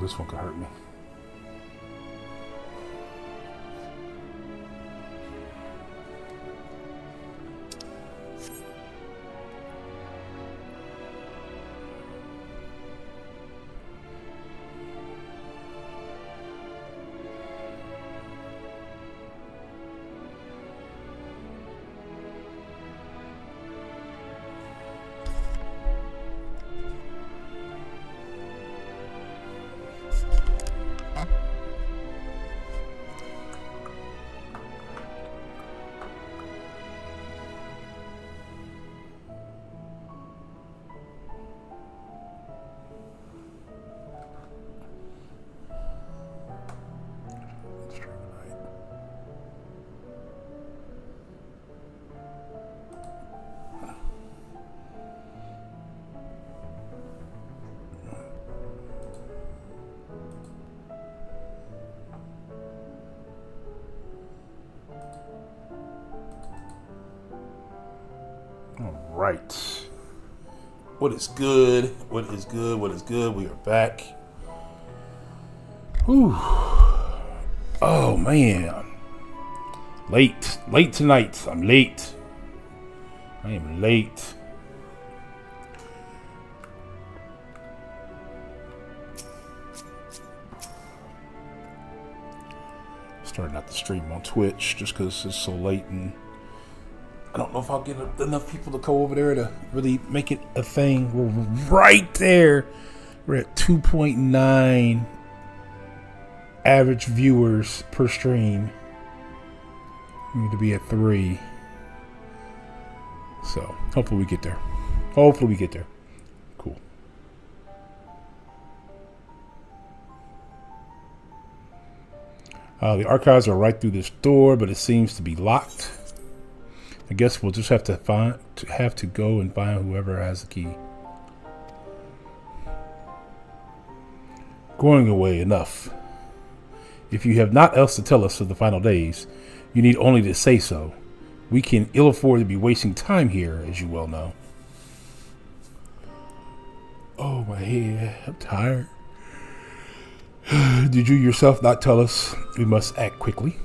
this one could hurt me. Right. What is good? What is good? What is good? We are back. Whew. Oh man. Late tonight. I'm late. I am late. Starting out the stream on Twitch just because it's so late, and I don't know if I'll get enough people to go over there to really make it a thing. We're right there. We're at 2.9 average viewers per stream. We need to be at 3. So hopefully we get there. Hopefully we get there. Cool. The archives are right through this door, but it seems to be locked. I guess we'll just have to go and find whoever has the key. Going away enough. If you have not else to tell us of the final days, you need only to say so. We can ill afford to be wasting time here, as you well know. Oh, my head. I'm tired. Did you yourself not tell us we must act quickly?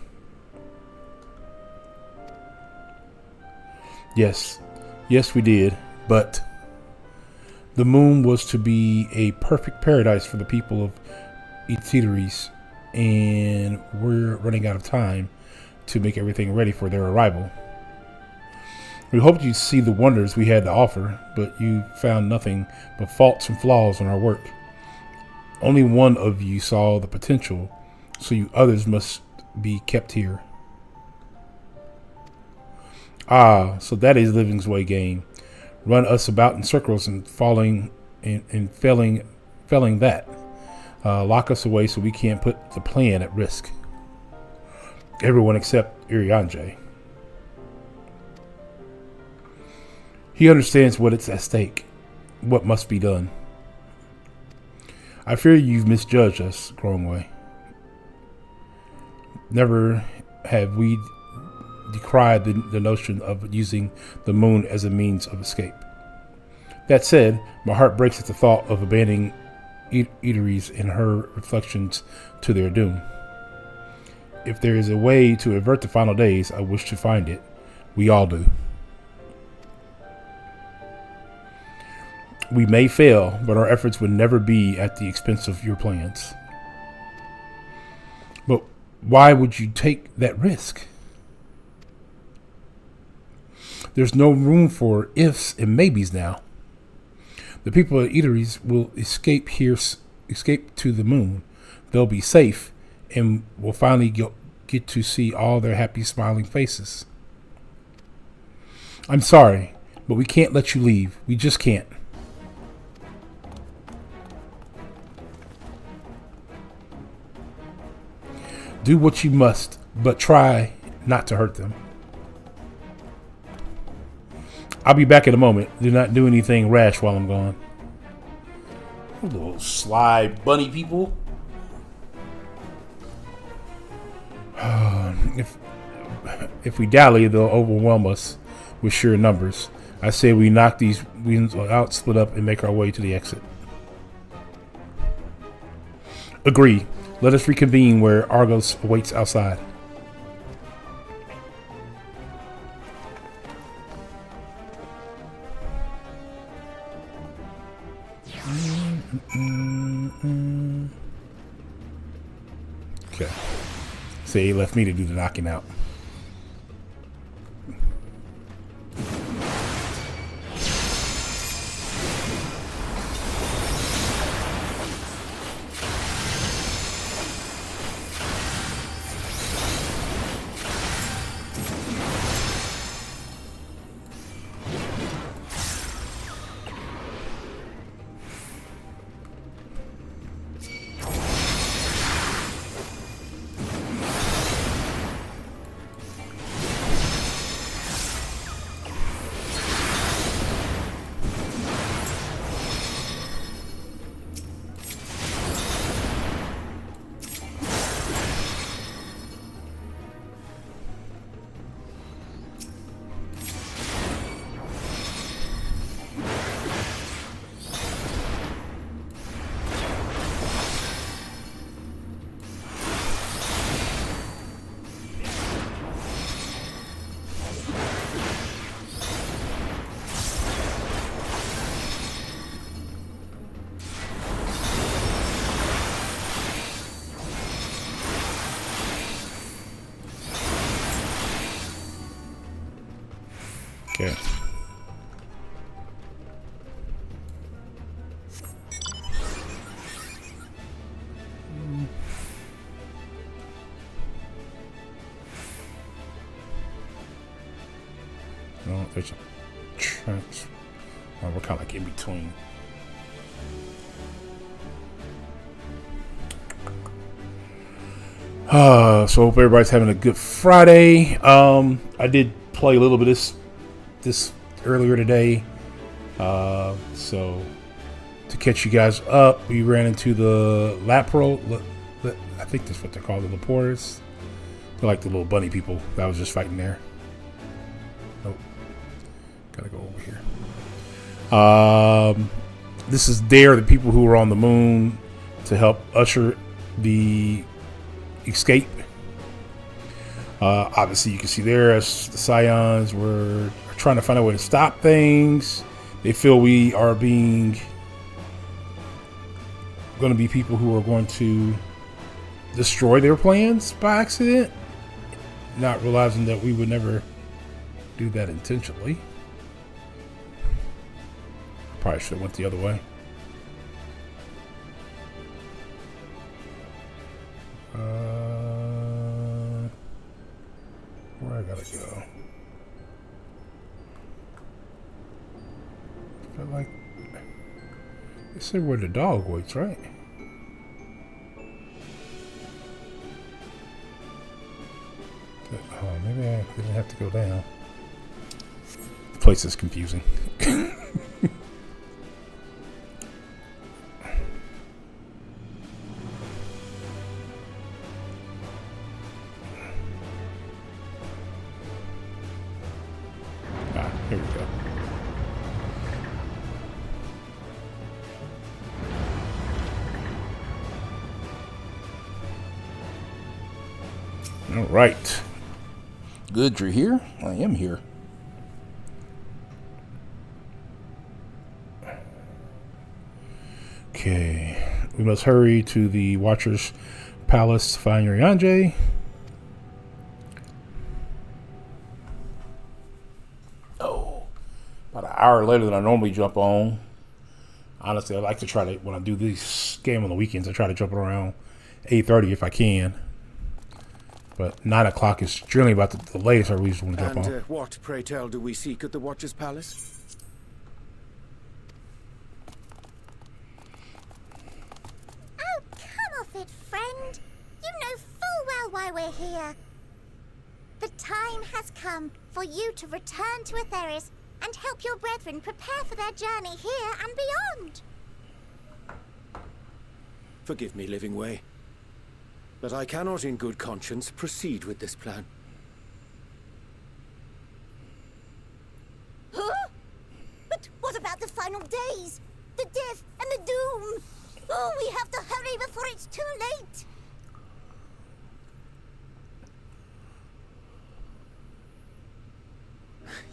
Yes, we did, but the moon was to be a perfect paradise for the people of Etheteries, and we're running out of time to make everything ready for their arrival. We hoped you'd see the wonders we had to offer, but you found nothing but faults and flaws in our work. Only one of you saw the potential, so you others must be kept here. Ah, so that is Living's way game. Run us about in circles and failing that. Lock us away so we can't put the plan at risk. Everyone except Irianje. He understands what is at stake, what must be done. I fear you've misjudged us, Growingway. Never have we decried the notion of using the moon as a means of escape. That said, my heart breaks at the thought of abandoning Eateries and her reflections to their doom. If there is a way to avert the final days, I wish to find it. We all do. We may fail, but our efforts would never be at the expense of your plans. But why would you take that risk? There's no room for ifs and maybes now. The people at Eateries will escape to the moon. They'll be safe, and we'll finally get to see all their happy, smiling faces. I'm sorry, but we can't let you leave. We just can't. Do what you must, but try not to hurt them. I'll be back in a moment. Do not do anything rash while I'm gone. Little sly bunny people. If we dally, they'll overwhelm us with sheer numbers. I say we knock these wings out, split up, and make our way to the exit. Agree. Let us reconvene where Argos awaits outside. Okay. So he left me to do the knocking out. Okay. No, there's a trans. Well, we're kind of like in between. So hope everybody's having a good Friday. I did play a little bit of this earlier today. So to catch you guys up, we ran into the Lapro. I think that's what they're called, the Laporters. They're like the little bunny people that I was just fighting there. Nope. Gotta go over here. This is the people who were on the moon to help usher the escape. Obviously, you can see there as the Scions were trying to find a way to stop things. They feel we are going to be people who are going to destroy their plans by accident, not realizing that we would never do that intentionally. Probably should have went the other way. Where I gotta go? I feel like they said where the dog waits, right? Oh, maybe I didn't have to go down. The place is confusing. Here we go. All right. Good, you're here? I am here. Okay. We must hurry to the Watcher's Palace to find Yurianjay. About an hour later than I normally jump on. Honestly, I like to try to, when I do this game on the weekends, I try to jump around 8:30 if I can. But 9 o'clock is generally about the latest I usually want to jump on. What, pray tell, do we seek at the Watcher's Palace? Oh, come off it, friend. You know full well why we're here. The time has come for you to return to Atheris and help your brethren prepare for their journey here and beyond. Forgive me, Living Way, but I cannot in good conscience proceed with this plan. Huh? But what about the final days? The death and the doom? Oh, we have to hurry before it's too late!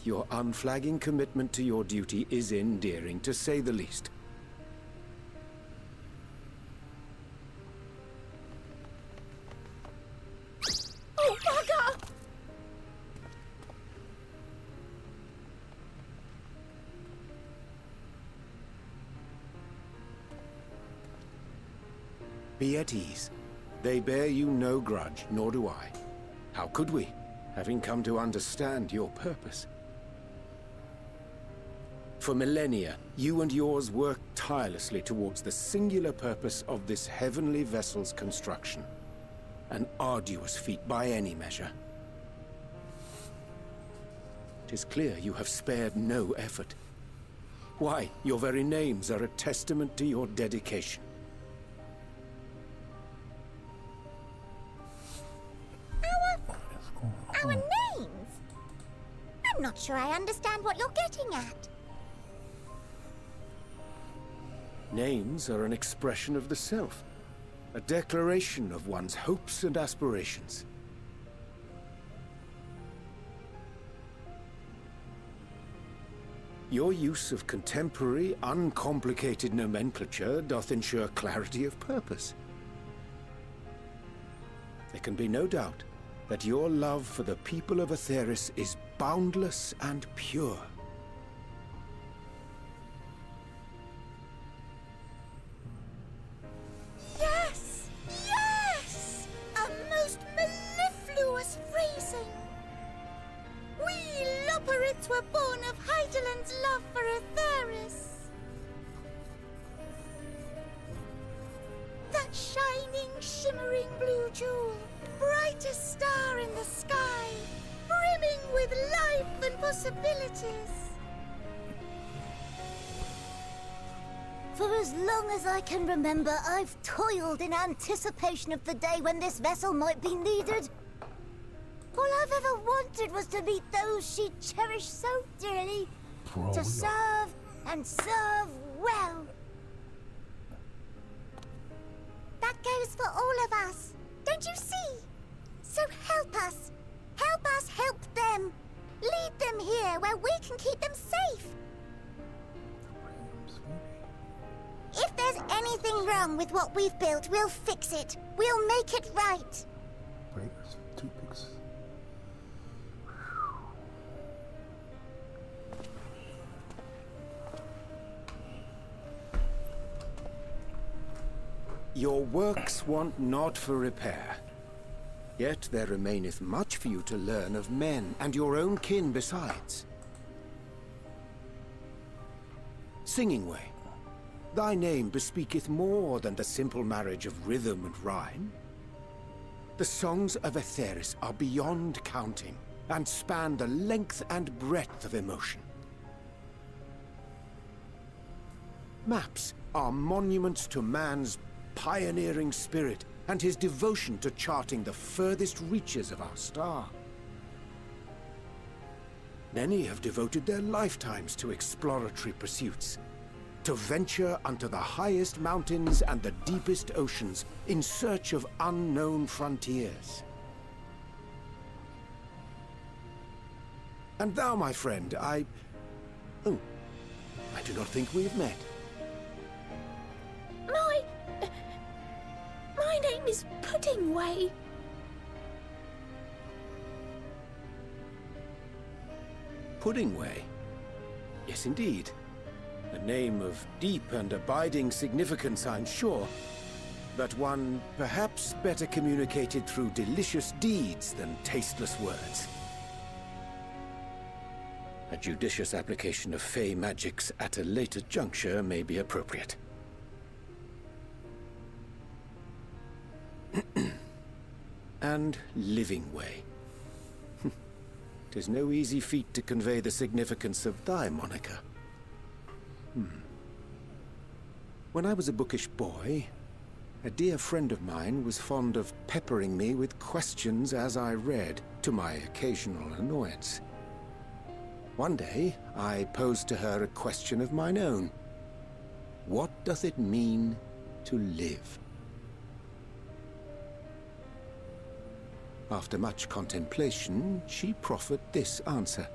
Your unflagging commitment to your duty is endearing, to say the least. Oh, bugger! Be at ease. They bear you no grudge, nor do I. How could we, having come to understand your purpose? For millennia, you and yours worked tirelessly towards the singular purpose of this heavenly vessel's construction. An arduous feat by any measure. It is clear you have spared no effort. Why, your very names are a testament to your dedication. Our names? I'm not sure I understand what you're getting at. Names are an expression of the self, a declaration of one's hopes and aspirations. Your use of contemporary, uncomplicated nomenclature doth ensure clarity of purpose. There can be no doubt that your love for the people of Aetheris is boundless and pure. Yes! Yes! A most mellifluous phrasing! We Loperids were born of Heideland's love for Aetheris. That shining, shimmering blue jewel, brightest star in the sky, brimming with life and possibilities. For as long as I can remember, I've toiled in anticipation of the day when this vessel might be needed. All I've ever wanted was to meet those she cherished so dearly, to serve and serve well. That goes for all of us, don't you see? So help us help them. Lead them here where we can keep them safe. If there's anything wrong with what we've built, we'll fix it. We'll make it right. Raiders, toothpicks. Your works want not for repair. Yet there remaineth much for you to learn of men, and your own kin besides. Singing Way, thy name bespeaketh more than the simple marriage of rhythm and rhyme. The songs of Aetheris are beyond counting, and span the length and breadth of emotion. Maps are monuments to man's pioneering spirit and his devotion to charting the furthest reaches of our star. Many have devoted their lifetimes to exploratory pursuits, to venture unto the highest mountains and the deepest oceans in search of unknown frontiers. And thou, my friend, I do not think we have met. My name is Puddingway. Puddingway? Yes, indeed. A name of deep and abiding significance, I'm sure, but one perhaps better communicated through delicious deeds than tasteless words. A judicious application of fey magics at a later juncture may be appropriate. And Living Way. 'Tis no easy feat to convey the significance of thy moniker. When I was a bookish boy, a dear friend of mine was fond of peppering me with questions as I read, to my occasional annoyance. One day, I posed to her a question of mine own. What doth it mean to live. After much contemplation, she proffered this answer.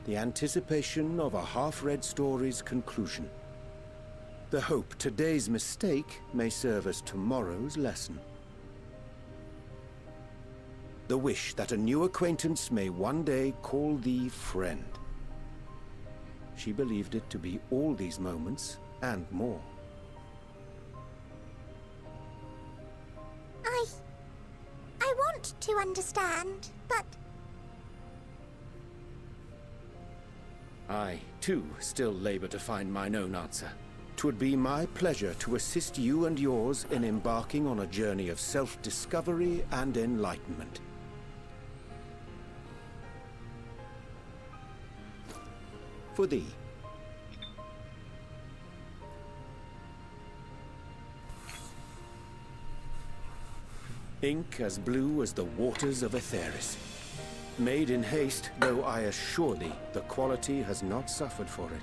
The anticipation of a half-read story's conclusion. The hope today's mistake may serve as tomorrow's lesson. The wish that a new acquaintance may one day call thee friend. She believed it to be all these moments and more. I want to understand, but... I, too, still labor to find mine own answer. 'Twould be my pleasure to assist you and yours in embarking on a journey of self-discovery and enlightenment. For thee. Ink as blue as the waters of Aetheris. Made in haste, though I assure thee, the quality has not suffered for it.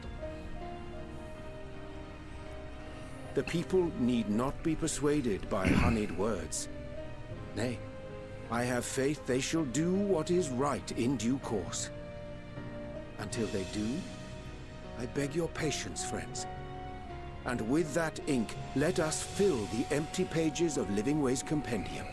The people need not be persuaded by honeyed words. Nay, I have faith they shall do what is right in due course. Until they do, I beg your patience, friends. And with that ink, let us fill the empty pages of Living Way's compendium.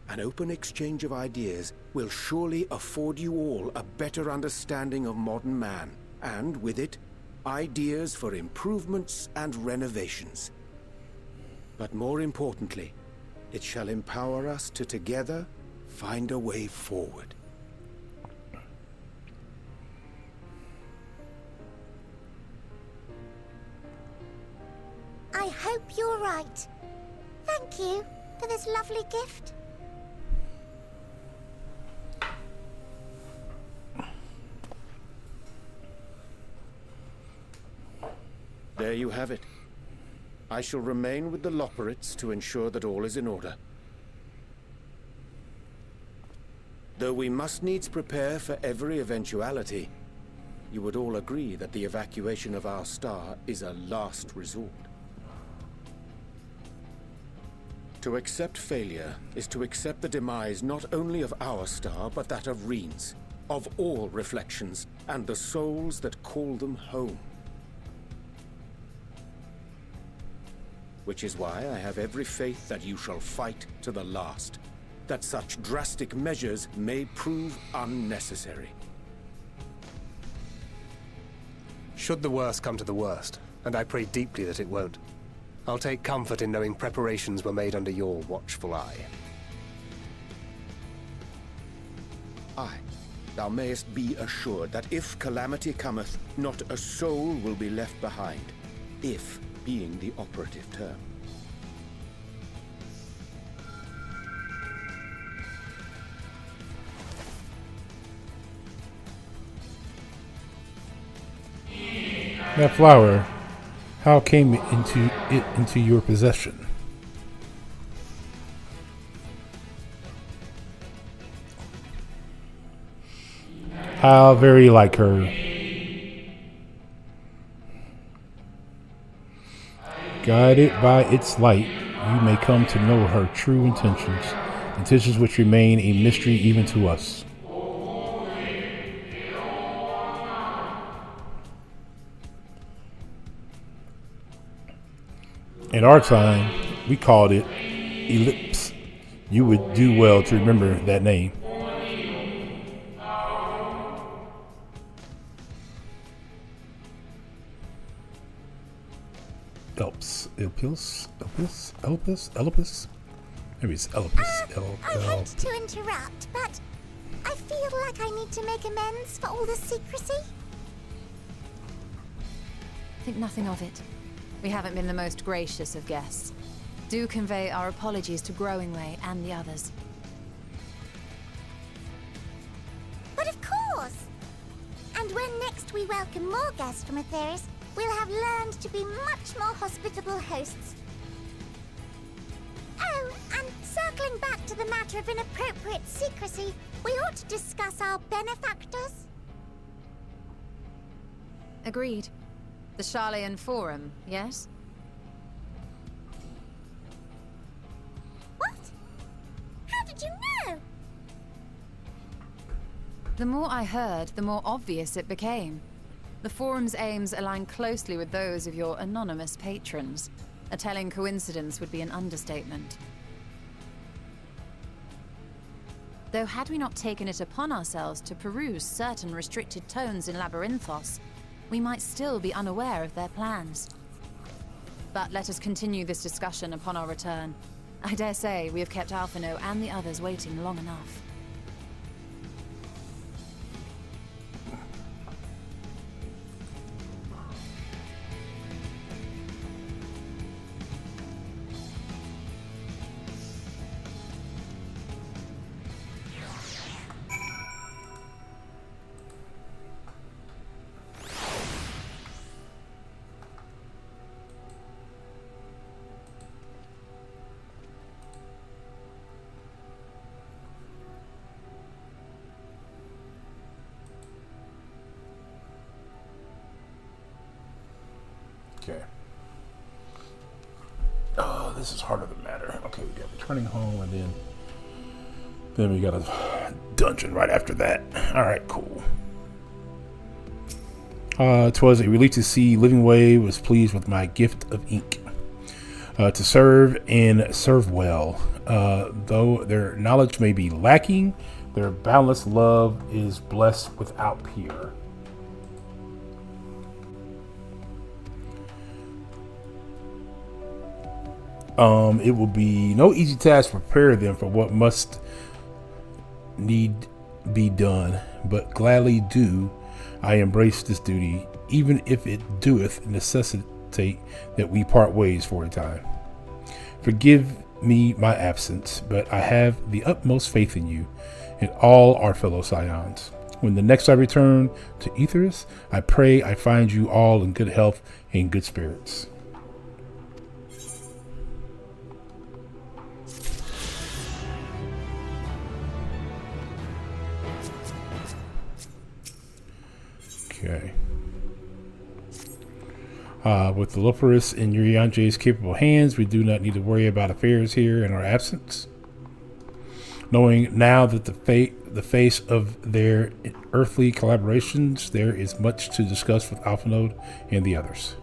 An open exchange of ideas will surely afford you all a better understanding of modern man, and with it, ideas for improvements and renovations. But more importantly, it shall empower us to together find a way forward. I hope you're right. Thank you for this lovely gift. There you have it. I shall remain with the Loporrits to ensure that all is in order. Though we must needs prepare for every eventuality, you would all agree that the evacuation of our star is a last resort. To accept failure is to accept the demise not only of our star, but that of Reen's, of all reflections, and the souls that call them home. Which is why I have every faith that you shall fight to the last, that such drastic measures may prove unnecessary. Should the worst come to the worst, and I pray deeply that it won't, I'll take comfort in knowing preparations were made under your watchful eye. Aye, thou mayest be assured that if calamity cometh, not a soul will be left behind, if being the operative term. That flower, how came it into your possession? How very like her. Guided by its light, you may come to know her true intentions, intentions which remain a mystery even to us. In our time, we called it Ellipse. You would do well to remember that name. Elpis? Maybe it's Elpis. I hate to interrupt, but I feel like I need to make amends for all the secrecy. Think nothing of it. We haven't been the most gracious of guests. Do convey our apologies to Growingway and the others. But of course! And when next we welcome more guests from Aetheris, we'll have learned to be much more hospitable hosts. Oh, and circling back to the matter of inappropriate secrecy, we ought to discuss our benefactors. Agreed. The Charleyan Forum, yes? What? How did you know? The more I heard, the more obvious it became. The Forum's aims align closely with those of your anonymous patrons. A telling coincidence would be an understatement. Though had we not taken it upon ourselves to peruse certain restricted tones in Labyrinthos, we might still be unaware of their plans. But let us continue this discussion upon our return. I dare say we have kept Alphino and the others waiting long enough. Okay. Oh, this is harder than matter. Okay, we got returning home, and then we got a dungeon right after that. All right, cool. 'Twas a relief to see Living Way was pleased with my gift of ink. To serve and serve well. Though their knowledge may be lacking, their boundless love is blessed without peer. It will be no easy task to prepare them for what must need be done, but gladly do I embrace this duty, even if it doeth necessitate that we part ways for a time. Forgive me my absence, but I have the utmost faith in you and all our fellow scions. When the next I return to Aetheris, I pray I find you all in good health and good spirits. Okay. With the Loporus in Urianje's capable hands, we do not need to worry about affairs here in our absence. Knowing now that the face of their earthly collaborations, there is much to discuss with Alphanode and the others.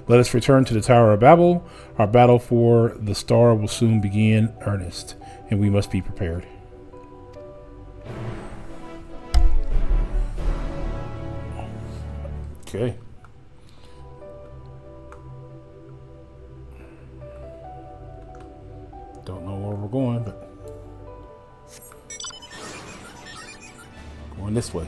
Let us return to the Tower of Babel. Our battle for the star will soon begin earnest, and we must be prepared. Okay. Don't know where we're going, but going this way.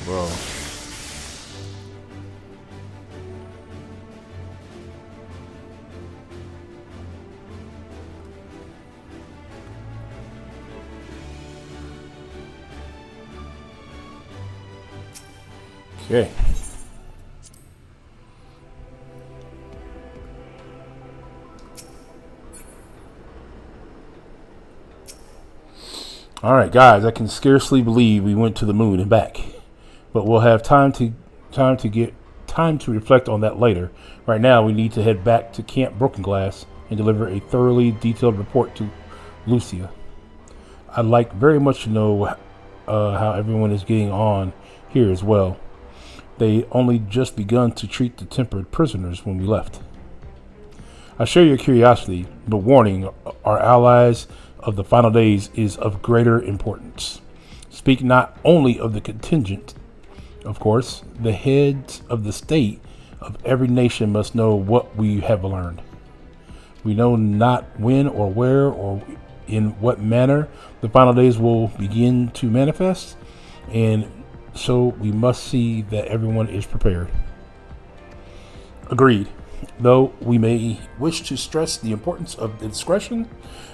Bro. Okay. All right, guys, I can scarcely believe we went to the moon and back, but we'll have time to reflect on that later. Right now, we need to head back to Camp Broken Glass and deliver a thoroughly detailed report to Lucia. I'd like very much to know how everyone is getting on here as well. They only just begun to treat the tempered prisoners when we left. I share your curiosity, but warning, our allies of the final days is of greater importance. Speak not only of the contingent, of course, the heads of the state of every nation must know what we have learned. We know not when or where or in what manner the final days will begin to manifest, and so we must see that everyone is prepared. Agreed. Though we may wish to stress the importance of discretion,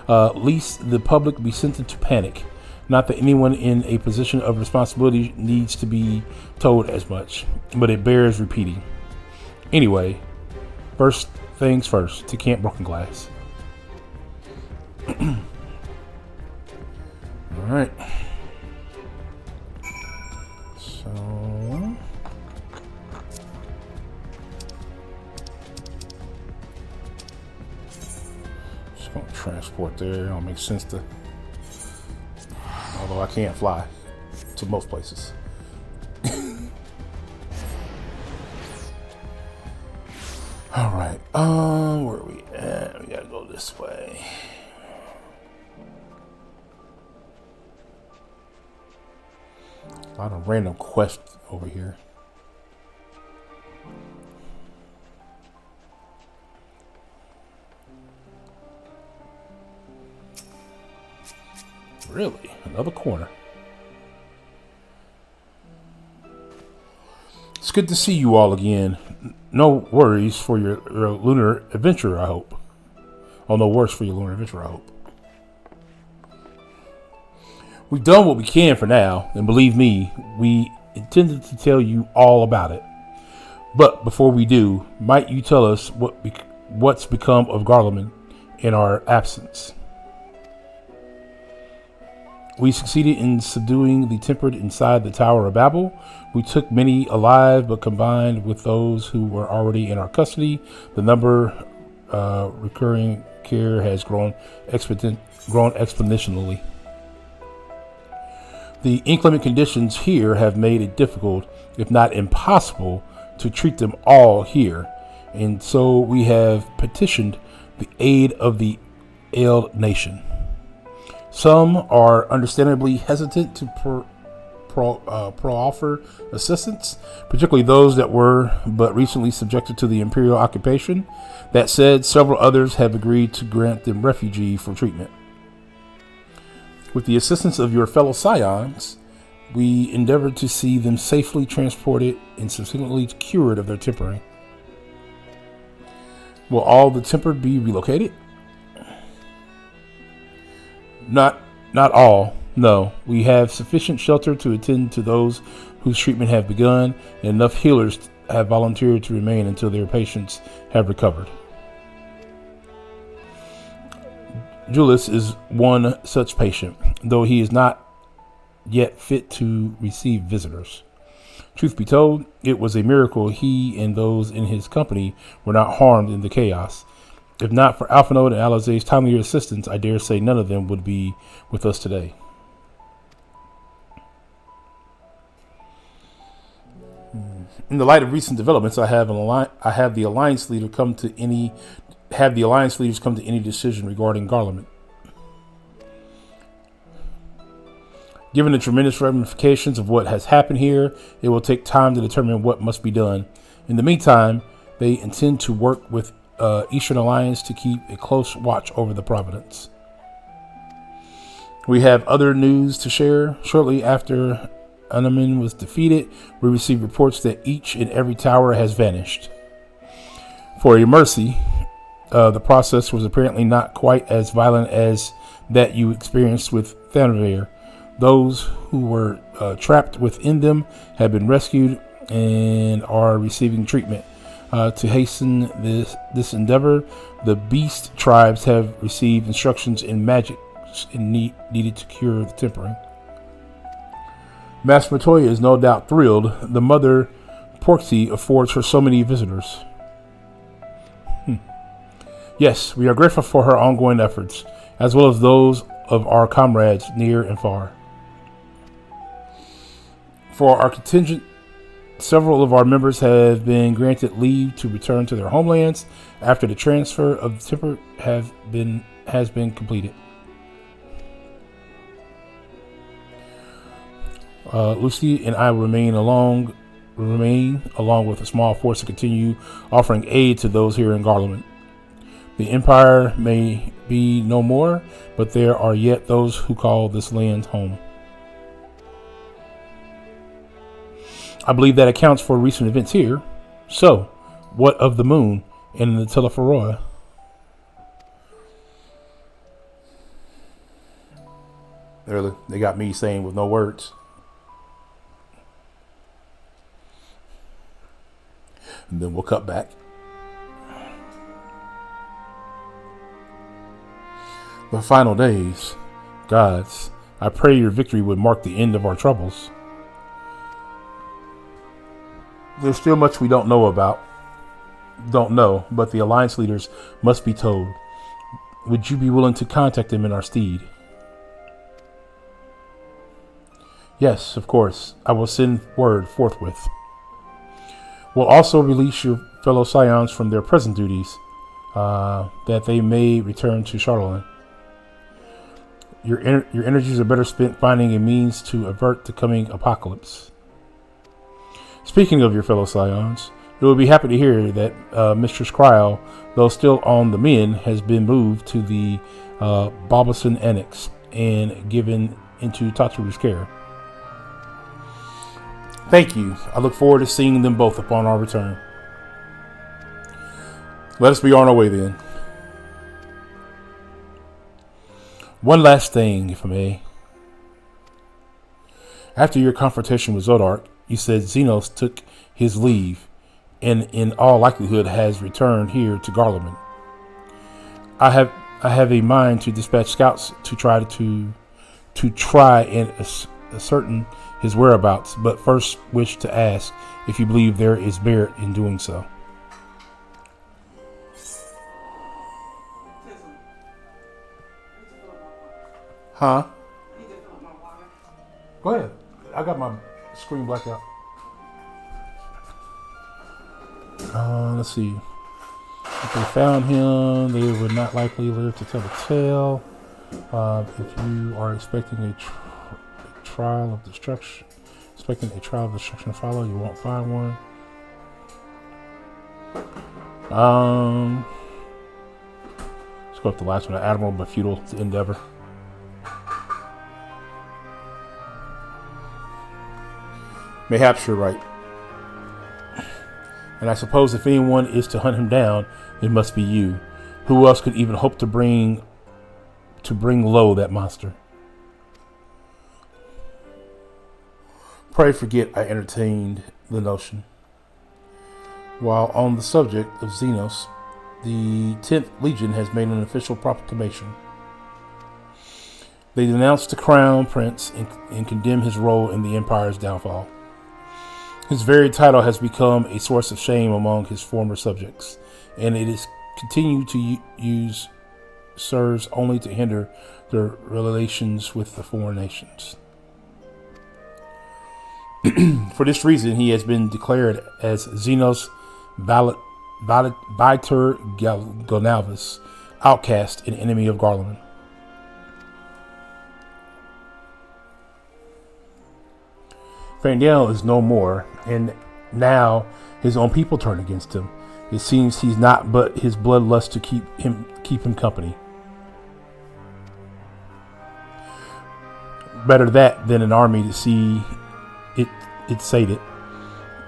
lest the public be sent into panic. Not that anyone in a position of responsibility needs to be told as much, but it bears repeating. Anyway, first things first. To Camp Broken Glass. Alright. So... just gonna transport there. It don't make sense to... although I can't fly to most places. Alright, where are we at? We gotta go this way. A lot of random quests over here. Really? Another corner. It's good to see you all again. No worries for your lunar adventure, I hope. Oh, no worries for your lunar adventure, I hope. We've done what we can for now, and believe me, we intended to tell you all about it. But before we do, might you tell us what's become of Garlemald in our absence? We succeeded in subduing the tempered inside the Tower of Babel. We took many alive, but combined with those who were already in our custody, the number recurring care has grown exponentially. The inclement conditions here have made it difficult, if not impossible, to treat them all here, and so we have petitioned the aid of the Eld Nation. Some are understandably hesitant to offer assistance, particularly those that were but recently subjected to the imperial occupation. That said, several others have agreed to grant them refugee for treatment. With the assistance of your fellow scions, we endeavored to see them safely transported and subsequently cured of their tempering. Will all the tempered be relocated? Not all. No, we have sufficient shelter to attend to those whose treatment have begun, and enough healers have volunteered to remain until their patients have recovered. Julius is one such patient, though he is not yet fit to receive visitors. Truth be told, it was a miracle he and those in his company were not harmed in the chaos. If not for Alphinaud and Alizé's timely assistance, I dare say none of them would be with us today. In the light of recent developments, have the alliance leaders come to any decision regarding Garlemald. Given the tremendous ramifications of what has happened here, it will take time to determine what must be done. In the meantime, they intend to work with Eastern Alliance to keep a close watch over the Providence. We have other news to share. Shortly after Unamin was defeated, we received reports that each and every tower has vanished. For your mercy, the process was apparently not quite as violent as that you experienced with Fandaniel. Those who were trapped within them have been rescued and are receiving treatment. To hasten this endeavor, the beast tribes have received instructions in magic needed to cure the tempering. Master Matoya is no doubt thrilled. The mother Porksy affords her so many visitors. Yes, we are grateful for her ongoing efforts, as well as those of our comrades near and far. For our contingent, several of our members have been granted leave to return to their homelands after the transfer of the temper has been completed. Lucy and I remain along with a small force to continue offering aid to those here in Garlemald. The Empire may be no more, but there are yet those who call this land home. I believe that accounts for recent events here. So, what of the moon and the Telephoroa? Really, they got me saying with no words. And then we'll cut back. The final days. Gods, I pray your victory would mark the end of our troubles. There's still much we don't know, but the Alliance leaders must be told. Would you be willing to contact them in our stead? Yes, of course. I will send word forthwith. We'll also release your fellow scions from their present duties, that they may return to Charlemagne. Your energies are better spent finding a means to avert the coming apocalypse. Speaking of your fellow scions, you will be happy to hear that Mistress Cryle, though still on the mend, has been moved to the Balbison Annex and given into Tataru's care. Thank you. I look forward to seeing them both upon our return. Let us be on our way then. One last thing, if I may. After your confrontation with Zodark, you said Zenos took his leave and in all likelihood has returned here to Garlemald. I have a mind to dispatch scouts to try and ascertain his whereabouts, but first wish to ask if you believe there is merit in doing so. Huh? Go ahead. I got my screen blacked out. Let's see. If they found him, they would not likely live to tell the tale. If you are expecting a trial of destruction, to follow, you won't find one. Let's go up the last one. Admirable but futile endeavor. Mayhaps you're right. And I suppose if anyone is to hunt him down, it must be you. Who else could even hope to bring low that monster? Pray forget I entertained the notion. While on the subject of Zenos, the 10th Legion has made an official proclamation. They denounce the Crown Prince and condemn his role in the Empire's downfall. His very title has become a source of shame among his former subjects, and it is continued to use serves only to hinder their relations with the foreign nations. For this reason, he has been declared as Zenos Viter Gonalvis, outcast and enemy of Garlemald. Fandaniel is no more, and now his own people turn against him. It seems he's not but his bloodlust to keep him company. Better that than an army to see it sated.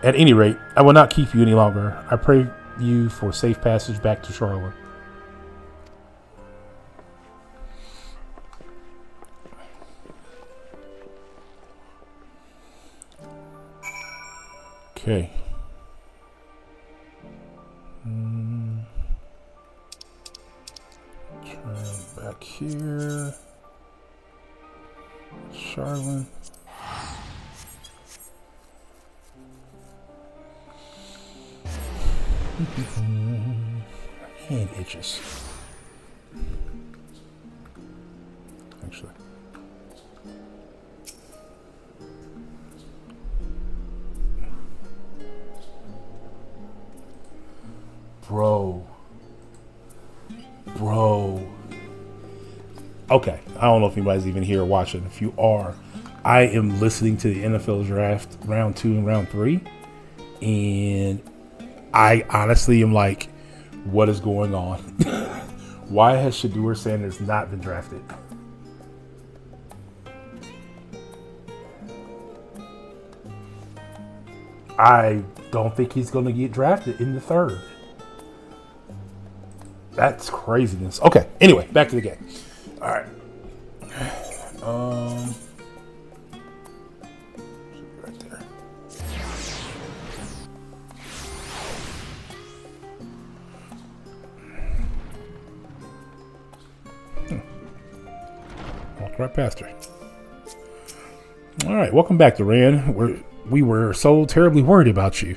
At any rate, I will not keep you any longer. I pray you for safe passage back to Charlotte. Okay. Turn back here. Charlotte. Hand itches. Actually. Bro. Okay, I don't know if anybody's even here watching. If you are, I am listening to the NFL draft round 2 and round 3, and I honestly am like, what is going on? Why has Shedeur Sanders not been drafted? I don't think he's going to get drafted in the 3rd. That's craziness. Okay, anyway, back to the game. All right. Right there. right past her. All right, welcome back, Duran. We were so terribly worried about you.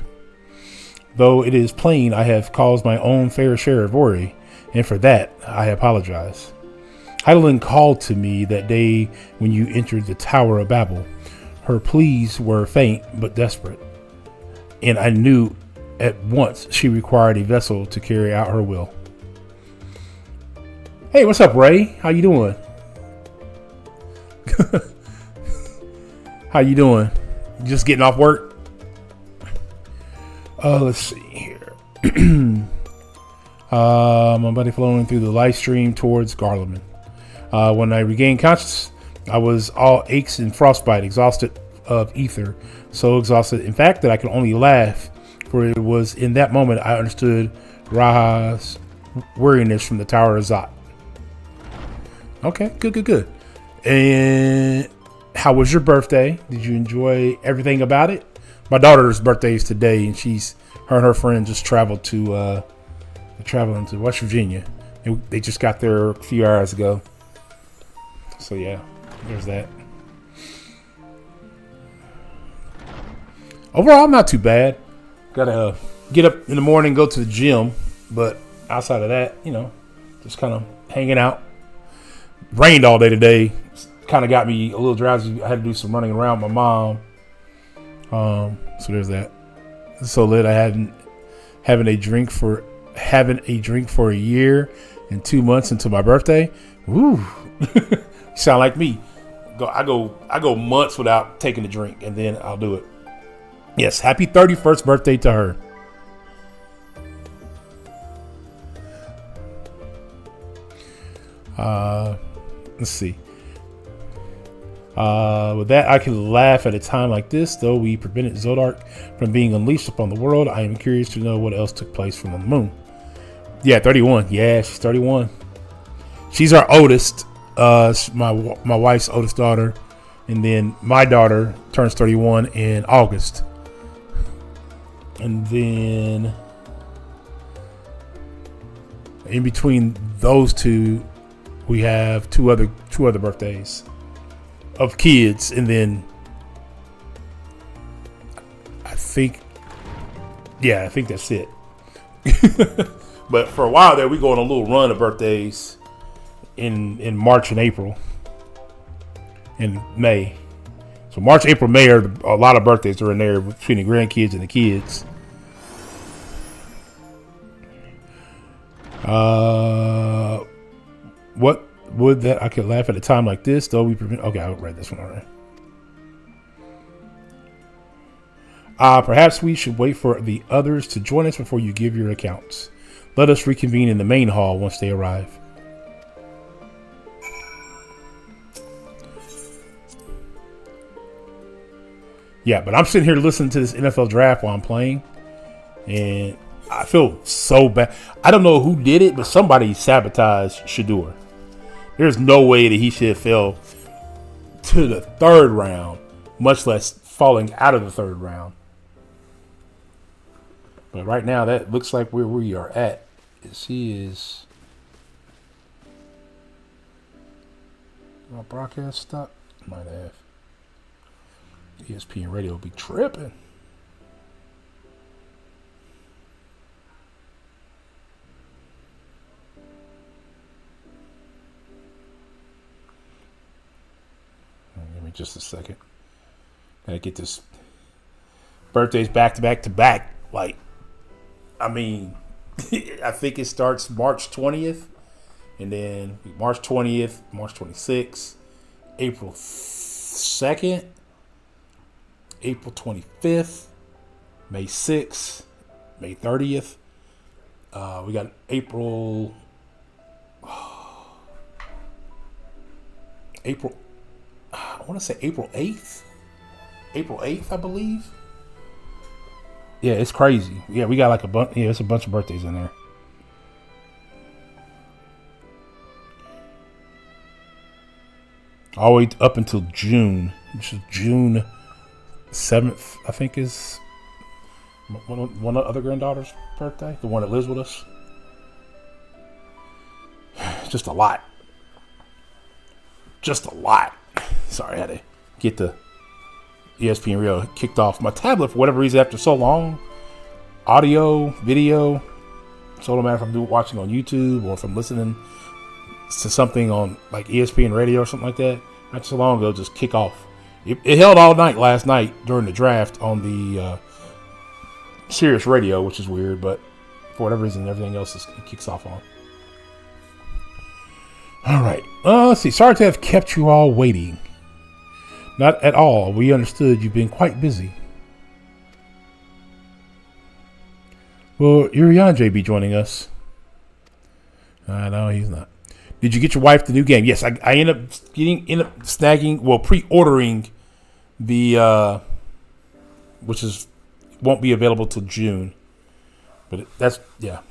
Though it is plain I have caused my own fair share of worry, and for that I apologize. Heidelin called to me that day when you entered the Tower of Babel. Her pleas were faint but desperate, and I knew at once she required a vessel to carry out her will. Hey, what's up, Ray? How you doing? How you doing? Just getting off work? Let's see here. My buddy flowing through the live stream towards Garlemald. When I regained consciousness, I was all aches and frostbite, exhausted of ether, so exhausted, in fact, that I could only laugh, for it was in that moment I understood Raha's weariness from the Tower of Zot. Okay, good. And how was your birthday? Did you enjoy everything about it? My daughter's birthday is today, and her and her friend just traveled to traveling to West Virginia. They just got there a few hours ago. So yeah, there's that. Overall, not too bad. Gotta get up in the morning, go to the gym, but outside of that, just kind of hanging out. Rained all day today. Kind of got me a little drowsy. I had to do some running around with my mom. So there's that. So lit. I hadn't having a drink for a year and 2 months until my birthday. Woo! Sound like me. I go months without taking a drink, and then I'll do it. Yes, happy 31st birthday to her. Let's see. With that, I can laugh at a time like this, though we prevented Zodark from being unleashed upon the world. I am curious to know what else took place from the moon. Yeah, 31. Yeah, she's 31. She's our oldest. My wife's oldest daughter, and then my daughter turns 31 in August. And then in between those two, we have two other birthdays of kids, and then I think that's it. But for a while there, we go on a little run of birthdays in March and April and May. So March, April, May are a lot of birthdays are in there between the grandkids and the kids. What would that I could laugh at a time like this, though we prevent. Okay, I read this one already. Perhaps we should wait for the others to join us before you give your accounts. Let us reconvene in the main hall once they arrive. Yeah, but I'm sitting here listening to this NFL draft while I'm playing, and I feel so bad. I don't know who did it, but somebody sabotaged Shador. There's no way that he should have fell to the third round, much less falling out of the third round. But right now, that looks like where we are at. He is. My broadcast stuck? Might have. ESPN Radio will be tripping. Give me just a second. Gotta get this birthdays back to back to back. Like, I mean, I think it starts March 20th, and then March 20th, March 26th, April 2nd, April 25th, May 6th, May 30th. We got April, I want to say April 8th. April 8th, I believe. Yeah, it's crazy. Yeah, we got like a bunch. Yeah, it's a bunch of birthdays in there. All the way up until June, which is June 7th, I think, is one of the other granddaughter's birthday. The one that lives with us. It's just a lot. just a lot. Sorry, I had to get the ESPN Real kicked off my tablet for whatever reason after so long. Audio, video. So no matter if I'm watching on YouTube or if I'm listening to something on like ESPN Radio or something like that, not so long ago, just kick off. It held all night last night during the draft on the Sirius Radio, which is weird, but for whatever reason, everything else it kicks off on. All right. Let's see. Sorry to have kept you all waiting. Not at all. We understood you've been quite busy. Will Urianjay be joining us? No, he's not. Did you get your wife the new game? Yes, I end up snagging, pre-ordering the, which won't be available till June. But that's her.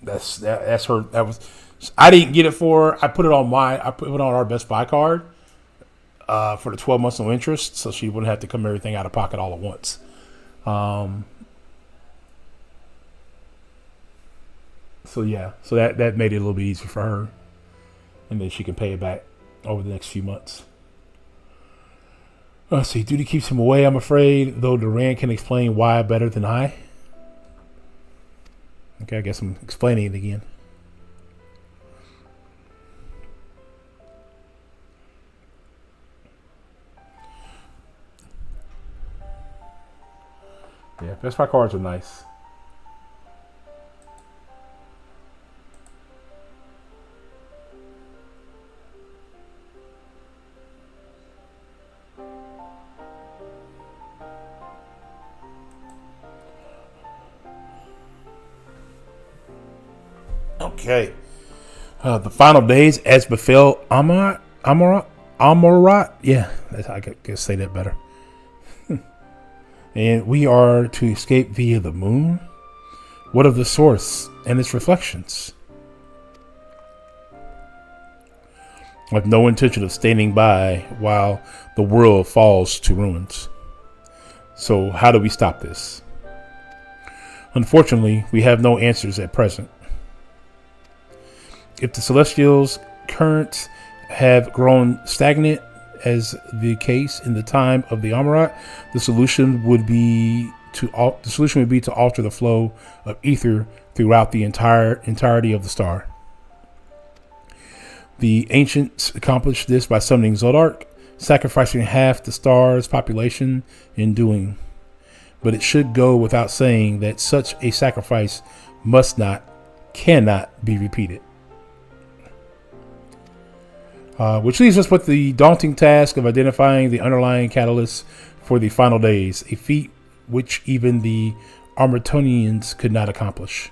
That was. I didn't get it for her. I put it on our Best Buy card for the 12 months no interest, so she wouldn't have to come everything out of pocket all at once. So that made it a little bit easier for her, and then she can pay it back over the next few months. Let's see. Duty keeps him away, I'm afraid, though Duran can explain why better than I. Okay, I guess I'm explaining it again. Yeah, Best Buy cards are nice. Okay. The final days as befell Amorat. Yeah, I can say that better. And we are to escape via the moon. What of the source and its reflections? I have no intention of standing by while the world falls to ruins. So how do we stop this? Unfortunately, we have no answers at present. If the Celestials' currents have grown stagnant, as the case in the time of the Amorat, the solution would be to alter the flow of ether throughout the entirety of the star. The ancients accomplished this by summoning Zodark, sacrificing half the star's population in doing. But it should go without saying that such a sacrifice cannot be repeated. Which leaves us with the daunting task of identifying the underlying catalyst for the final days, a feat which even the Armatonians could not accomplish.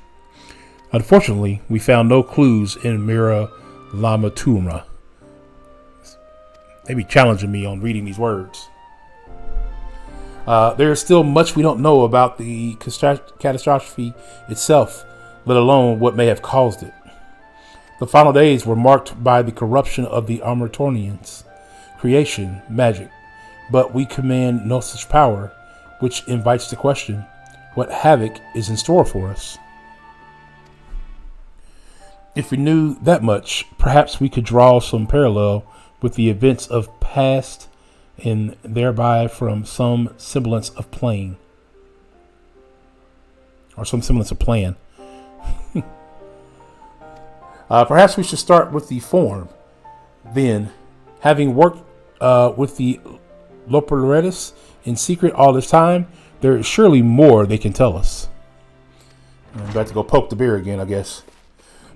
Unfortunately, we found no clues in Mira Lamatura. They be challenging me on reading these words. There is still much we don't know about the catastrophe itself, let alone what may have caused it. The final days were marked by the corruption of the Armatonians, creation, magic, but we command no such power, which invites the question, what havoc is in store for us? If we knew that much, perhaps we could draw some parallel with the events of past and thereby from some semblance of plan. Perhaps we should start with the form. Then, having worked with the Loperetis in secret all this time, there is surely more they can tell us. I'm about to go poke the bear again, I guess.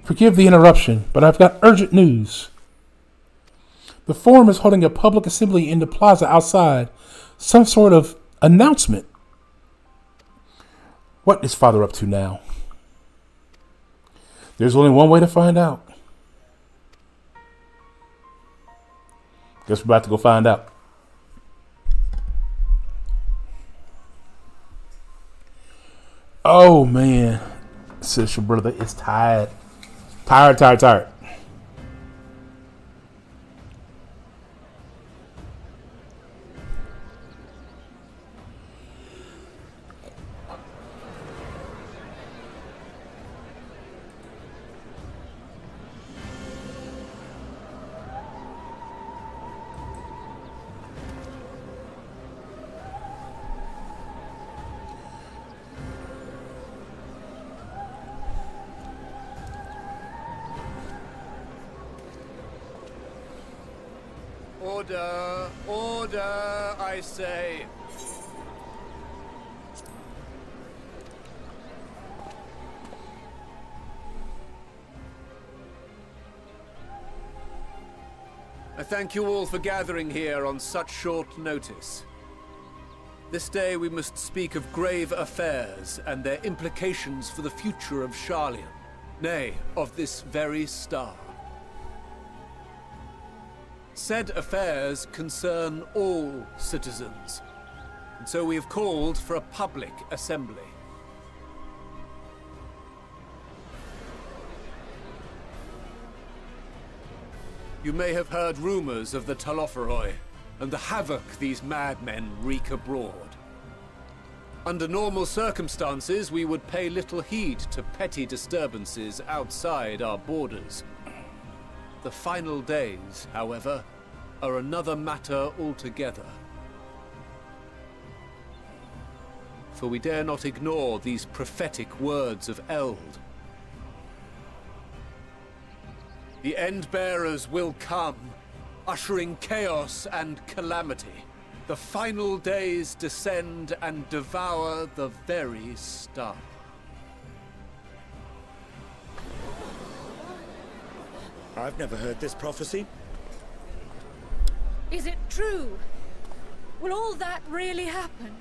Forgive the interruption, but I've got urgent news. The Forum is holding a public assembly in the plaza outside. Some sort of announcement. What is Father up to now? There's only one way to find out. Guess we're about to go find out. Oh, man. Says your brother is tired. Tired. Order! Order, I say! I thank you all for gathering here on such short notice. This day we must speak of grave affairs and their implications for the future of Sharlayan, nay, of this very star. Said affairs concern all citizens, and so we have called for a public assembly. You may have heard rumors of the Telophoroi and the havoc these madmen wreak abroad. Under normal circumstances, we would pay little heed to petty disturbances outside our borders. The final days, however, are another matter altogether. For we dare not ignore these prophetic words of Eld. The Endbearers will come, ushering chaos and calamity. The final days descend and devour the very star. I've never heard this prophecy. Is it true? Will all that really happen?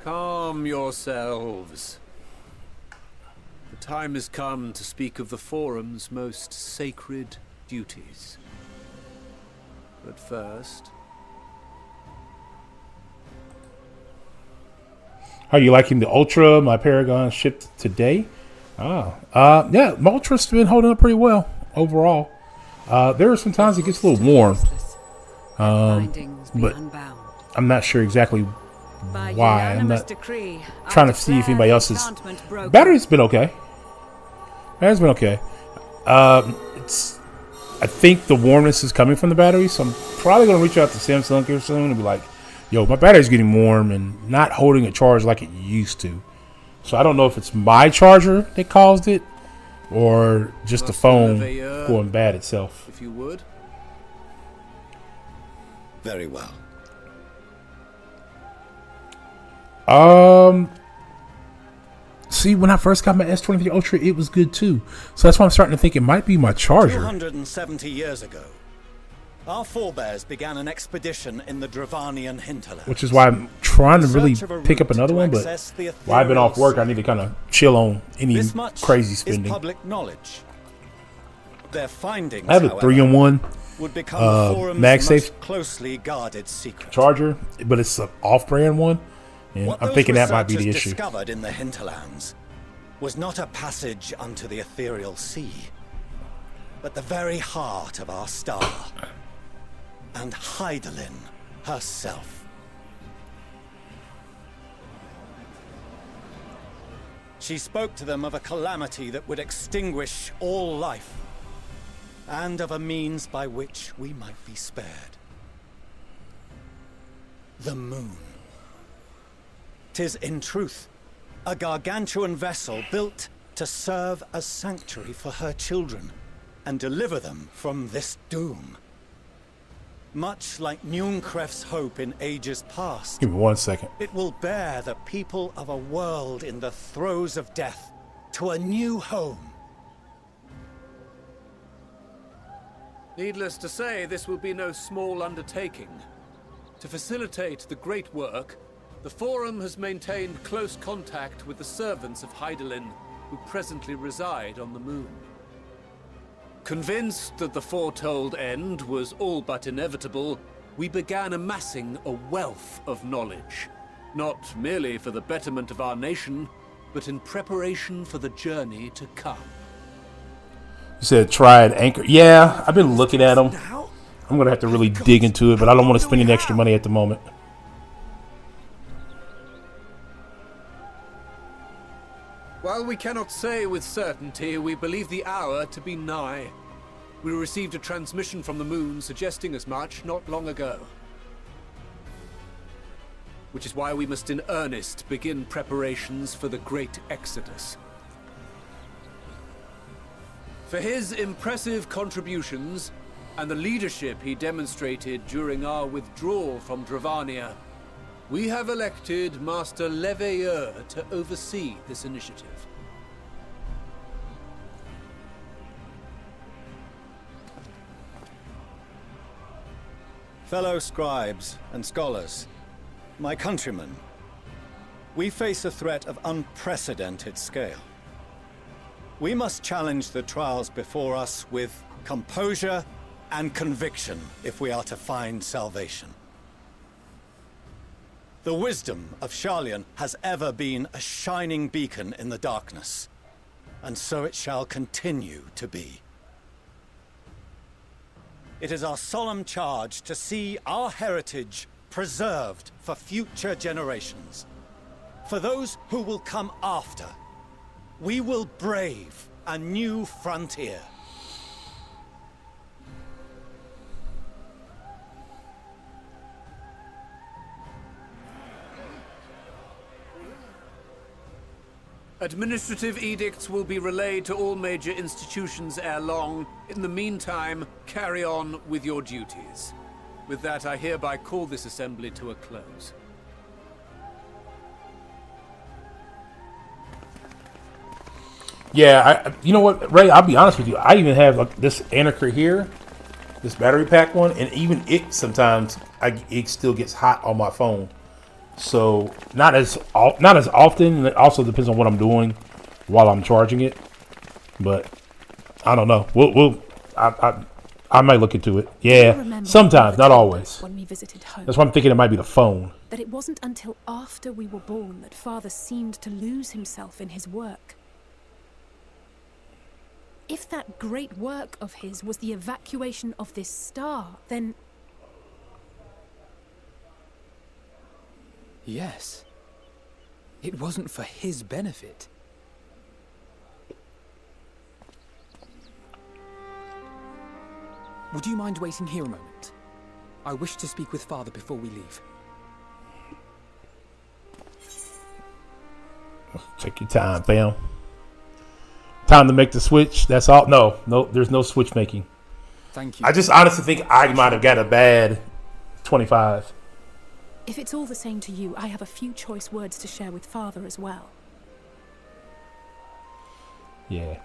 Calm yourselves. The time has come to speak of the Forum's most sacred duties. But first... Are you liking the Ultra my Paragon shipped today? Yeah, my Ultra's been holding up pretty well overall. There are some times it gets a little warm, but I'm not sure exactly why. I'm not trying to see if anybody else's battery's been okay. Battery's been okay. I think the warmness is coming from the battery, so I'm probably gonna reach out to Samsung here soon and be like, "Yo, my battery's getting warm and not holding a charge like it used to." So I don't know if it's my charger that caused it, or just the phone going bad itself. If you would. Very well. See, when I first got my S23 Ultra, it was good too. So that's why I'm starting to think it might be my charger. 270 years ago, our forebears began an expedition in the Dravanian hinterland. Which is why I'm trying to really pick up another one, but while I've been off work, I need to kind of chill on any crazy spending. Is public knowledge. Their findings, I have a 3-in-1 would become the forum's MagSafe most closely guarded secret. charger, but it's an off-brand one, and What I'm those thinking that might be the researchers issue. discovered in the hinterlands was not a passage unto the ethereal sea, but the very heart of our star, and Hydaelyn herself. She spoke to them of a calamity that would extinguish all life, and of a means by which we might be spared. The moon. 'Tis in truth a gargantuan vessel built to serve as sanctuary for her children and deliver them from this doom. Much like Nunkref's hope in ages past, Give me 1 second. it will bear the people of a world in the throes of death to a new home. Needless to say, this will be no small undertaking. To facilitate the great work, the Forum has maintained close contact with the servants of Hydaelyn, who presently reside on the moon. Convinced that the foretold end was all but inevitable, we began amassing a wealth of knowledge, not merely for the betterment of our nation, but in preparation for the journey to come. You said tried Anchor. Yeah, I've been looking at them. I'm going to have to really dig into it, but I don't want to spend any extra money at the moment. While we cannot say with certainty, we believe the hour to be nigh. We received a transmission from the moon suggesting as much not long ago. Which is why we must in earnest begin preparations for the great exodus. For his impressive contributions, and the leadership he demonstrated during our withdrawal from Dravania, we have elected Master Leveilleur to oversee this initiative. Fellow scribes and scholars, my countrymen, we face a threat of unprecedented scale. We must challenge the trials before us with composure and conviction if we are to find salvation. The wisdom of Sharlayan has ever been a shining beacon in the darkness, and so it shall continue to be. It is our solemn charge to see our heritage preserved for future generations. For those who will come after, we will brave a new frontier. Administrative edicts will be relayed to all major institutions ere long. In the meantime, carry on with your duties. With that, I hereby call this assembly to a close. Yeah, you know what, Ray? I'll be honest with you. I even have this Anarchy here, this battery pack one, and even it sometimes it still gets hot on my phone. So not as often. It also depends on what I'm doing while I'm charging it. But I don't know. I might look into it. Yeah, sometimes, not always. When we visited home, that's why I'm thinking it might be the phone. that it wasn't until after we were born that Father seemed to lose himself in his work. If that great work of his was the evacuation of this star, then... Yes. It wasn't for his benefit. Would you mind waiting here a moment? I wish to speak with Father before we leave. Take your time, fam. Time to make the switch. That's all. No, there's no switch making. Thank you. I just honestly think I might have got a bad 25. If it's all the same to you, I have a few choice words to share with Father as well. Yeah,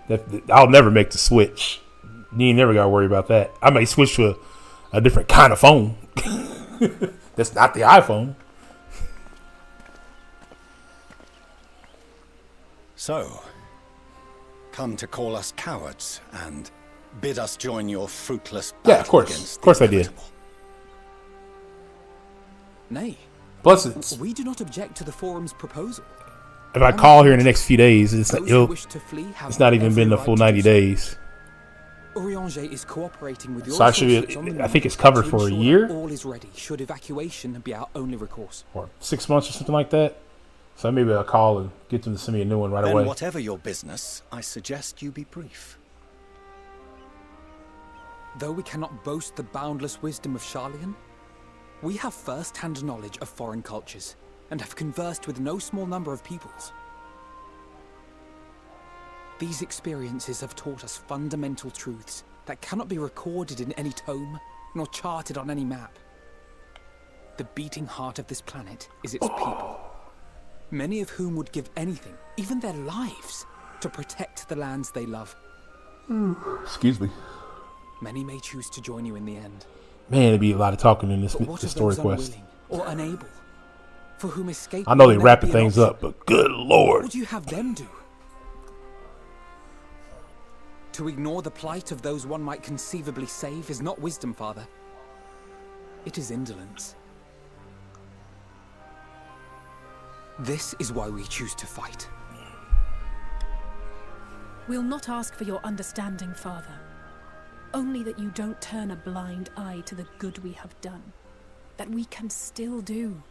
I'll never make the switch. You ain't never got to worry about that. I may switch to a different kind of phone. That's not the iPhone. So, come to call us cowards and bid us join your fruitless battle. Yeah, of course I did. Nay. Plus, we do not object to the forum's proposal. If I call here in the next few days, it's not even been the full 90 days. Urianger is cooperating with your So I think it's covered for a year. All is ready should evacuation be our only recourse. Or 6 months or something like that. So maybe I'll call and get them to send me a new one right away. Whatever your business, I suggest you be brief. Though we cannot boast the boundless wisdom of Sharlayan, we have first-hand knowledge of foreign cultures and have conversed with no small number of peoples. These experiences have taught us fundamental truths that cannot be recorded in any tome nor charted on any map. The beating heart of this planet is its people, many of whom would give anything, even their lives, to protect the lands they love. Excuse me. Many may choose to join you in the end. Man, there'd be a lot of talking in this story quest. Unwilling or unable, for whom escape I know they wrapping things up, but good lord. What would you have them do? To ignore the plight of those one might conceivably save is not wisdom, Father. It is indolence. This is why we choose to fight. We'll not ask for your understanding, Father. Only that you don't turn a blind eye to the good we have done. That we can still do.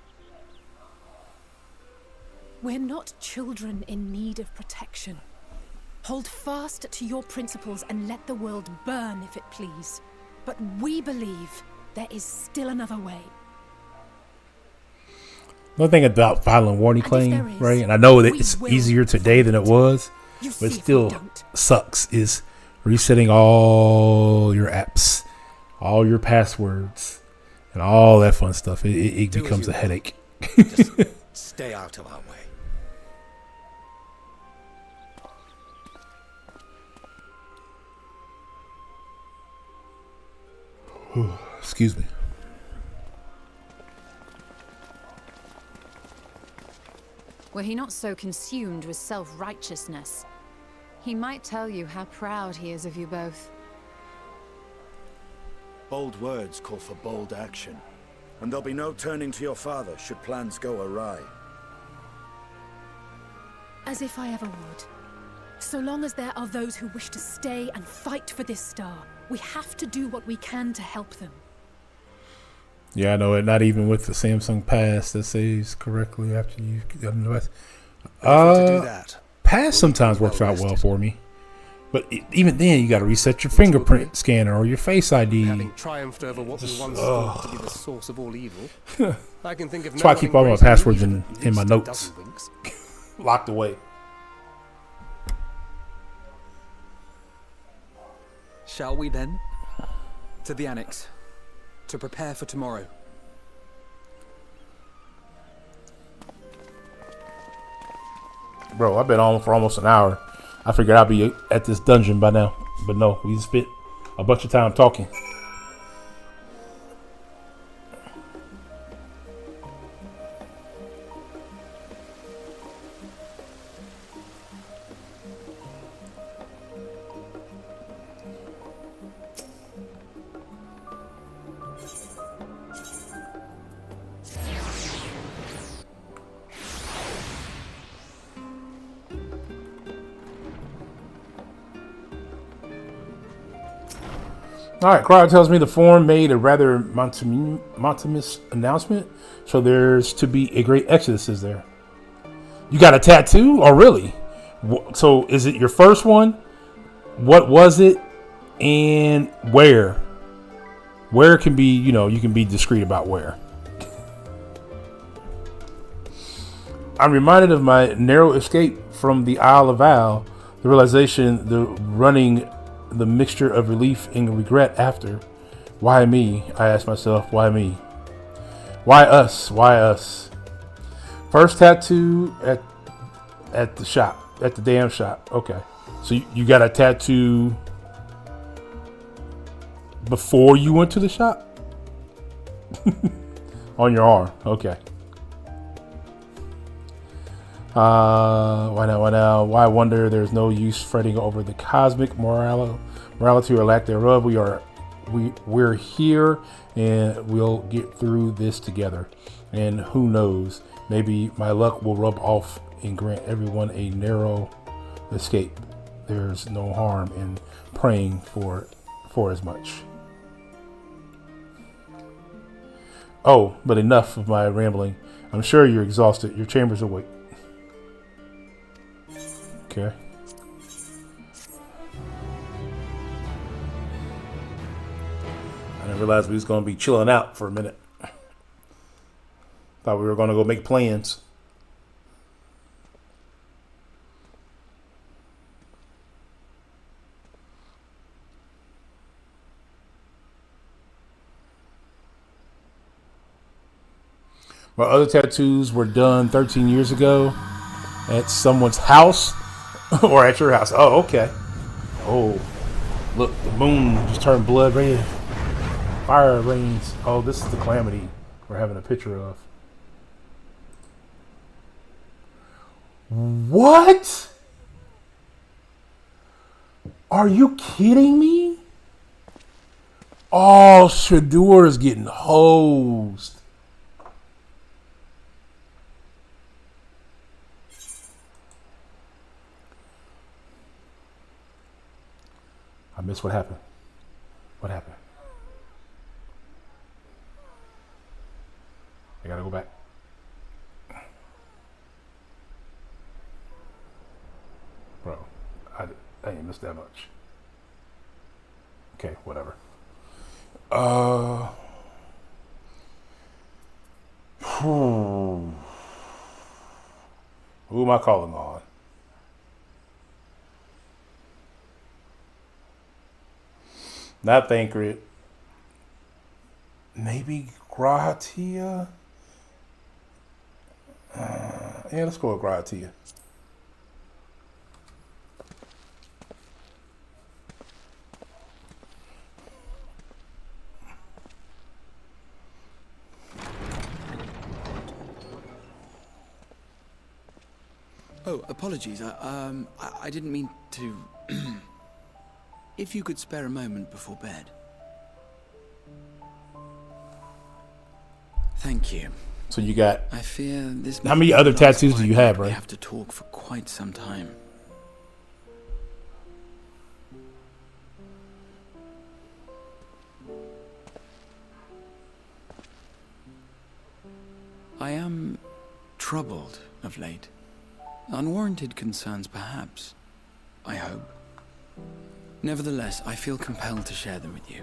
We're not children in need of protection. Hold fast to your principles and let the world burn if it please. But we believe there is still another way. One thing about filing warning claim, right? And I know that it's easier today than it was, but it still sucks, is resetting all your apps all your passwords and all that fun stuff. It Do as becomes you a will. headache. Just stay out of our way. Excuse me. Were he not so consumed with self-righteousness, he might tell you how proud he is of you both. Bold words call for bold action, and there'll be no turning to your father should plans go awry. As if I ever would. So long as there are those who wish to stay and fight for this star, we have to do what we can to help them. Yeah, I know it. Not even with the Samsung Pass that saves correctly after you get on the West. To do that, Pass sometimes works out well for me, but even then, you got to reset your fingerprint scanner or your Face ID. having triumphed over what we once thought to be the source of all evil, I can think of That's why I no keep one all my greater passwords illusion in at my least a notes. dozen winks. Locked away. Shall we then? To the annex. To prepare for tomorrow. Bro, I've been on for almost an hour. I figured I'd be at this dungeon by now. But no, we spent a bunch of time talking. All right, crowd tells me the forum made a rather monotonous announcement, so there's to be a great exodus, is there? You got a tattoo? Oh, really? So is it your first one? What was it? And where? Where can be, you can be discreet about where. I'm reminded of my narrow escape from the Isle of Val, the realization, the mixture of relief and regret after. Why me? I ask myself, why me? Why us? Why us? First tattoo at the shop, at the damn shop. Okay. So you got a tattoo before you went to the shop? On your arm. Okay. Why now? Why wonder? There's no use fretting over the cosmic morality or lack thereof. We're here, and we'll get through this together. And who knows? Maybe my luck will rub off and grant everyone a narrow escape. There's no harm in praying for as much. Oh, but enough of my rambling. I'm sure you're exhausted. Your chamber's awake. Okay. I didn't realize we was going to be chilling out for a minute. Thought we were going to go make plans. My other tattoos were done 13 years ago at someone's house. Or at your house. Oh, okay. Oh, look, the moon just turned blood red. Fire rains. Oh, this is the calamity we're having a picture of. What? Are you kidding me? Oh, Shadur is getting hosed. I missed what happened. What happened? I gotta go back. Bro, I ain't missed that much. Okay, whatever. Who am I calling on? Not Thancred. Maybe Gratia? Yeah, let's go with Gratia. Oh, apologies. I didn't mean to... If you could spare a moment before bed. Thank you. So you got... I fear this... How many other tattoos do you have, right? We have to talk for quite some time. I am troubled of late. Unwarranted concerns, perhaps. I hope. Nevertheless, I feel compelled to share them with you.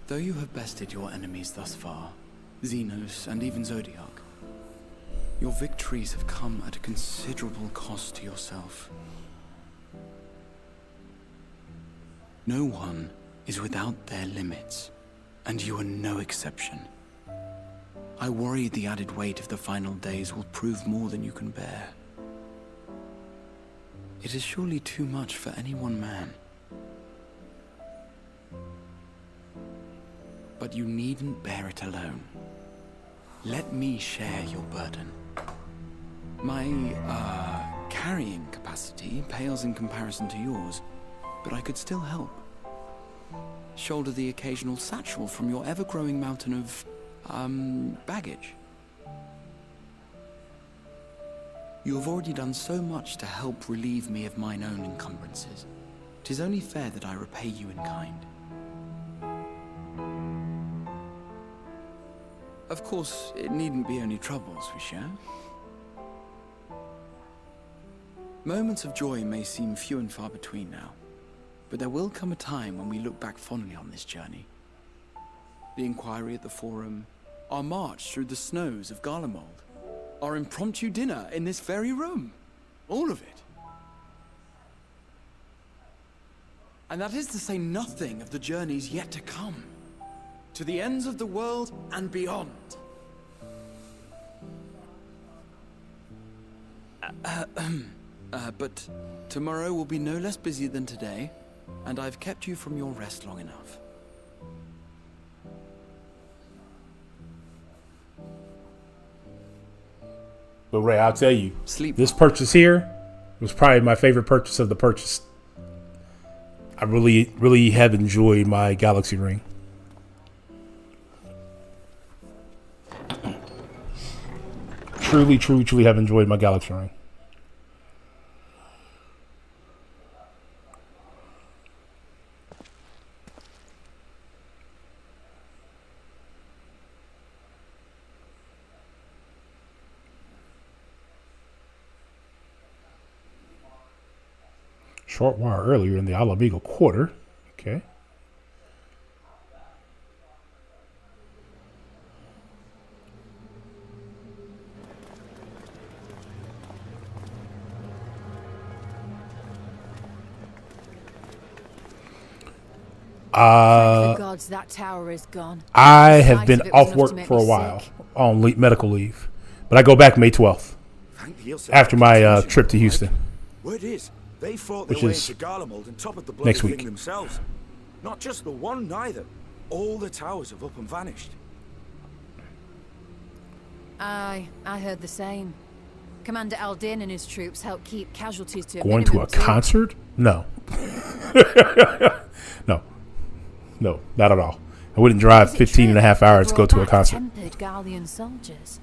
Though you have bested your enemies thus far, Zenos and even Zodiac, your victories have come at a considerable cost to yourself. No one is without their limits, and you are no exception. I worry the added weight of the final days will prove more than you can bear. It is surely too much for any one man. But you needn't bear it alone. Let me share your burden. My, carrying capacity pales in comparison to yours, but I could still help. Shoulder the occasional satchel from your ever-growing mountain of, baggage. You have already done so much to help relieve me of mine own encumbrances. 'Tis only fair that I repay you in kind. Of course, it needn't be only troubles we share. Moments of joy may seem few and far between now, but there will come a time when we look back fondly on this journey. The inquiry at the Forum, our march through the snows of Garlemald, our impromptu dinner in this very room. All of it. And that is to say nothing of the journeys yet to come. To the ends of the world and beyond. But tomorrow will be no less busy than today, and I've kept you from your rest long enough. But Ray, I'll tell you, Sleep this purchase here was probably my favorite purchase of the purchase. I really have enjoyed my Galaxy Ring. Truly have enjoyed my Galaxy Ring. Short while earlier in the Alamego Quarter. Okay. Thank the gods that tower is gone. I The have sight been of it was off enough work to make for a me while sick. on medical leave, but I go back May 12th after my trip to Houston. Word is, they fought Which their way is into Garlemald and toppled the bloody next thing week. themselves. Not just the one, neither. All the towers have up and vanished. Aye, I heard the same. Commander Aldin and his troops helped keep casualties to a Going to minimum, a too. concert? No. No, not at all. I wouldn't drive Is it 15 and a true half they hours to go brought to a back concert. tempered Gallian soldiers?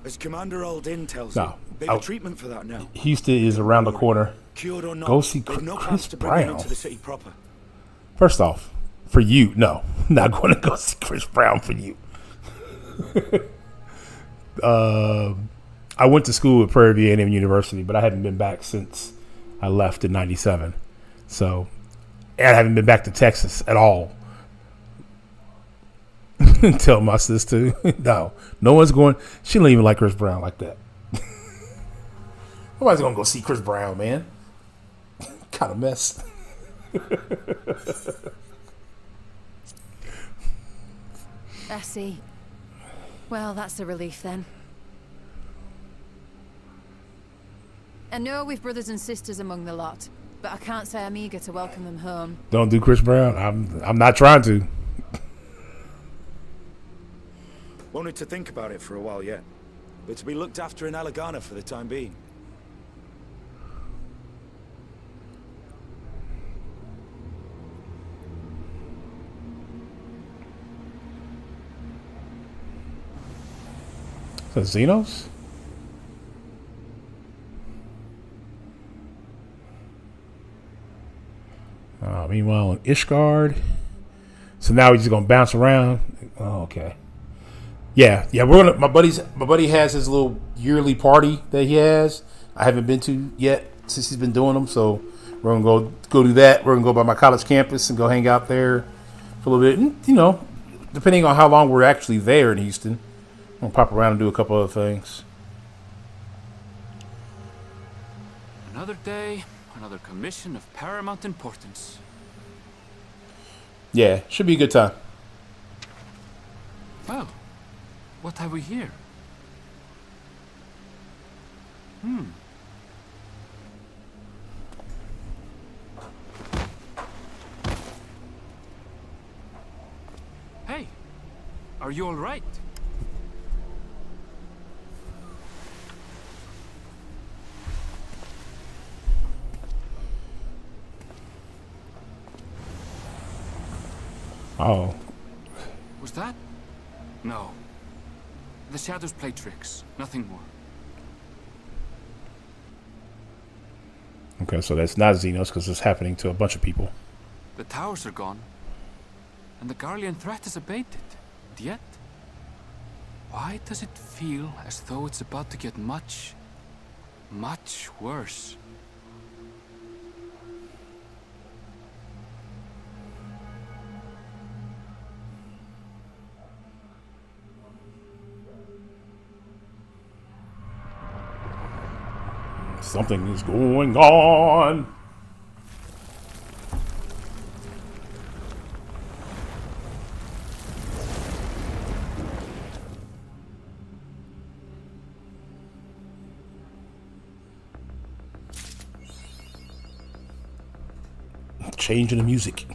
As Commander Aldin tells No. you, they've a treatment for that now. Houston is around the corner. Cured or not, Go see they've no Chris plans to bring him Brown. into the city proper. First off, for you, no. Not going to go see Chris Brown for you. I went to school at Prairie View A&M University, but I haven't been back since I left in '97. So, and I haven't been back to Texas at all. Tell my sister, no one's going. She don't even like Chris Brown like that. Nobody's gonna go see Chris Brown, man. Kind of mess. I see. Well, that's a relief then. I know we've brothers and sisters among the lot, but I can't say I'm eager to welcome them home. Don't do Chris Brown. I'm not trying to. Won't need to think about it for a while yet. But to be looked after in Alagana for the time being. Is that Zenos? Meanwhile, in Ishgard. So now he's just gonna bounce around. Oh, okay. Yeah. We're gonna. My buddy has his little yearly party that he has. I haven't been to yet since he's been doing them. So we're gonna go do that. We're gonna go by my college campus and go hang out there for a little bit. And, you know, depending on how long we're actually there in Houston, I'm gonna pop around and do a couple other things. Another day, another commission of paramount importance. Yeah, should be a good time. Well, what have we here? Hey, are you all right? Oh. Was that? No. The shadows play tricks, nothing more. Okay, so that's not Zenos because it's happening to a bunch of people. The towers are gone, and the Garlean threat is abated. And yet, why does it feel as though it's about to get much, much worse? Something is going on. Changing the music.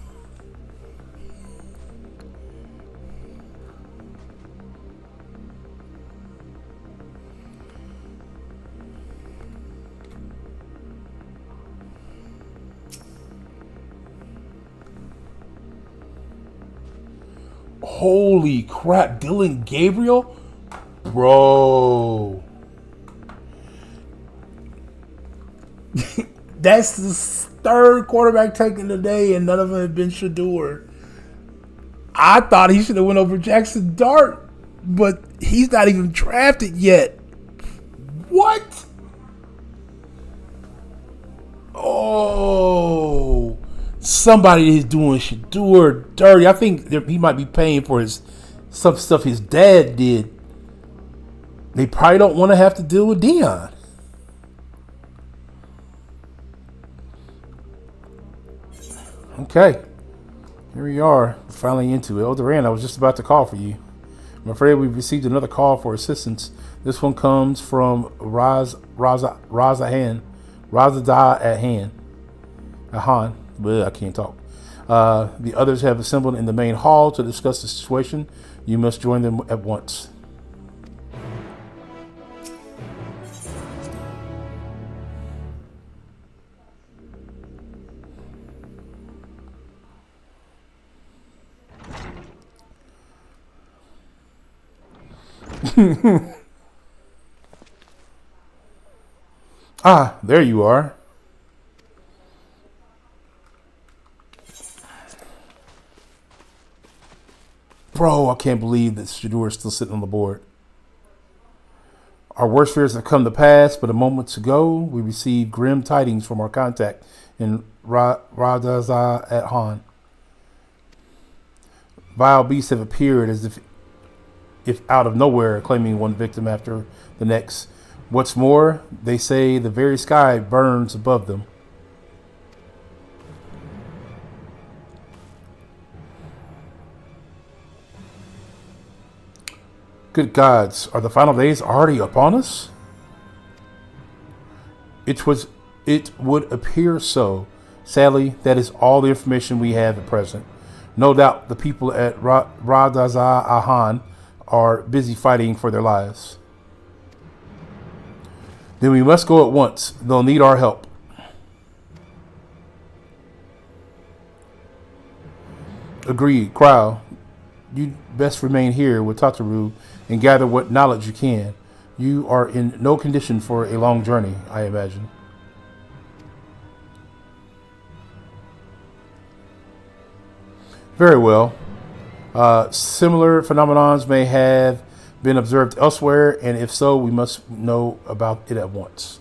Holy crap, Dylan Gabriel? Bro. That's the third quarterback taken today, and none of them have been Shador. I thought he should have went over Jackson Dart, but he's not even drafted yet. What? Oh. Somebody is doing Shador dirty. I think he might be paying for some stuff his dad did. They probably don't want to have to deal with Dion. Okay. Here we are. We're finally into it. Oh, Duran, I was just about to call for you. I'm afraid we've received another call for assistance. This one comes from Raza at Han. But I can't talk. The others have assembled in the main hall to discuss the situation. You must join them at once. Ah, there you are. Bro, I can't believe that Shador is still sitting on the board. Our worst fears have come to pass, but a moment ago, we received grim tidings from our contact in Radaza at Han. Vile beasts have appeared as if out of nowhere, claiming one victim after the next. What's more, they say the very sky burns above them. Good gods, are the final days already upon us? It would appear so. Sadly, that is all the information we have at present. No doubt the people at Radazah Ahan are busy fighting for their lives. Then we must go at once. They'll need our help. Agreed. Crowd, you best remain here with Tataru and gather what knowledge you can. You are in no condition for a long journey, I imagine. Very well. Similar phenomenons may have been observed elsewhere, and if so, we must know about it at once.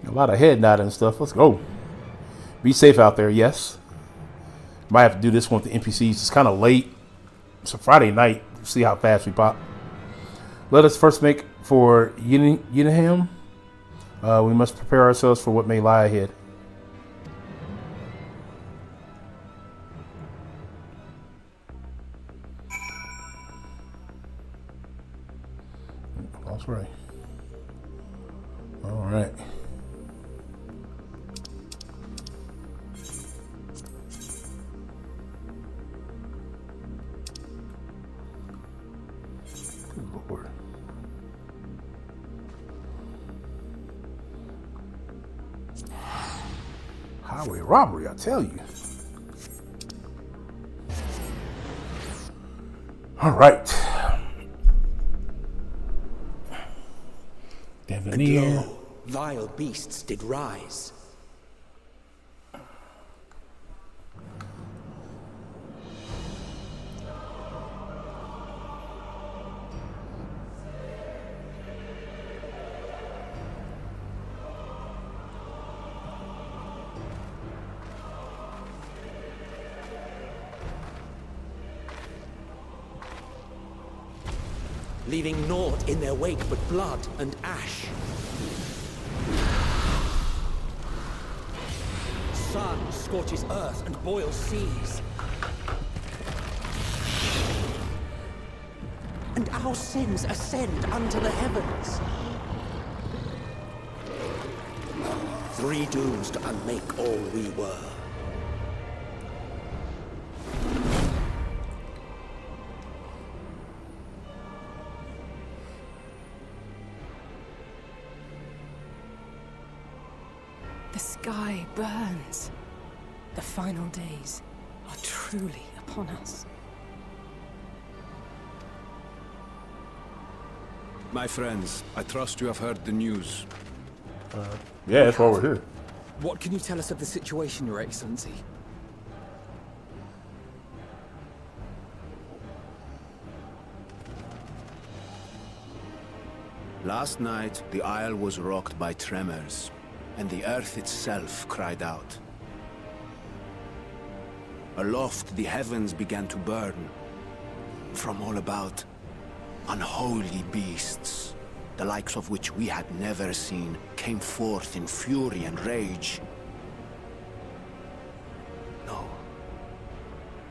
A lot of head nodding and stuff. Let's go. Be safe out there, yes. Might have to do this one with the NPCs. It's kind of late. It's a Friday night. See how fast we pop. Let us first make for Yunaham. We must prepare ourselves for what may lie ahead. That's right. All right. Good Lord. Highway robbery, I tell you. All right. Fandaniel. Vile beasts did rise. Leaving naught in their wake but blood and ash. Sun scorches earth and boils seas. And our sins ascend unto the heavens. Three dooms to unmake all we were. The sky burns. The final days are truly upon us. My friends, I trust you have heard the news. Yeah, that's why we're here. What can you tell us of the situation, Your Excellency? Last night, the isle was rocked by tremors, and the earth itself cried out. Aloft, the heavens began to burn. From all about, unholy beasts, the likes of which we had never seen, came forth in fury and rage. No.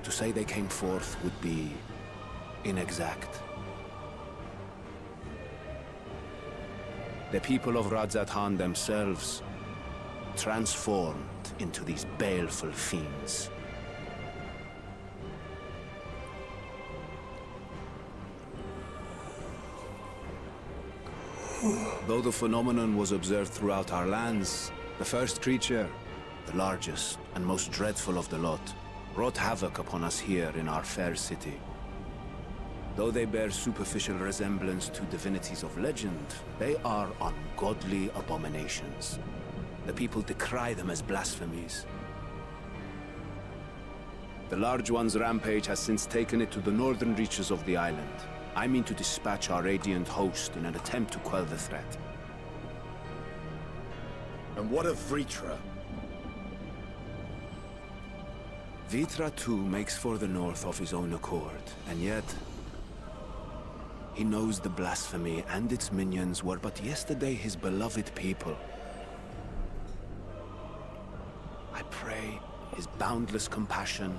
To say they came forth would be inexact. The people of Radzat-Han themselves transformed into these baleful fiends. Though the phenomenon was observed throughout our lands, the first creature, the largest and most dreadful of the lot, wrought havoc upon us here in our fair city. Though they bear superficial resemblance to divinities of legend, they are ungodly abominations. The people decry them as blasphemies. The large one's rampage has since taken it to the northern reaches of the island. I mean to dispatch our radiant host in an attempt to quell the threat. And what of Vritra? Vritra too makes for the north of his own accord, and yet he knows the blasphemy and its minions were but yesterday his beloved people. I pray His boundless compassion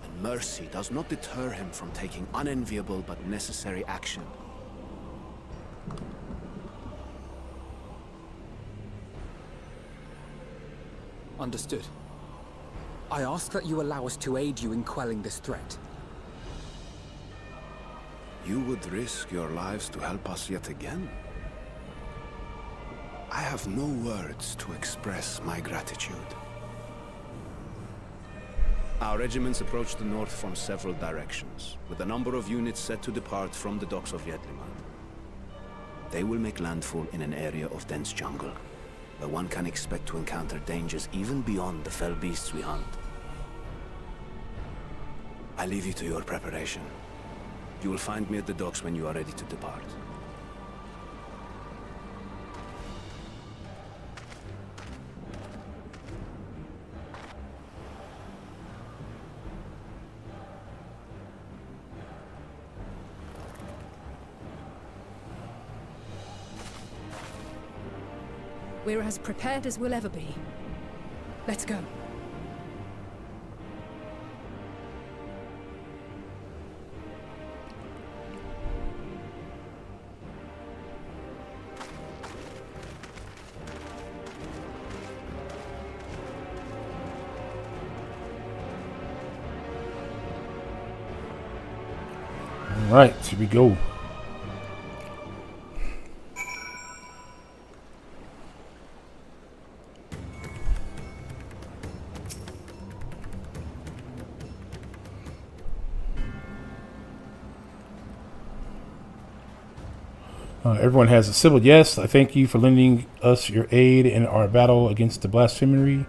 and mercy does not deter him from taking unenviable but necessary action. Understood. I ask that you allow us to aid you in quelling this threat. You would risk your lives to help us yet again? I have no words to express my gratitude. Our regiments approach the north from several directions, with a number of units set to depart from the docks of Yedliman. They will make landfall in an area of dense jungle, where one can expect to encounter dangers even beyond the fell beasts we hunt. I leave you to your preparation. You will find me at the docks when you are ready to depart. We're as prepared as we'll ever be. Let's go. All right, here we go. Everyone has a civil yes. I thank you for lending us your aid in our battle against the blasphemy.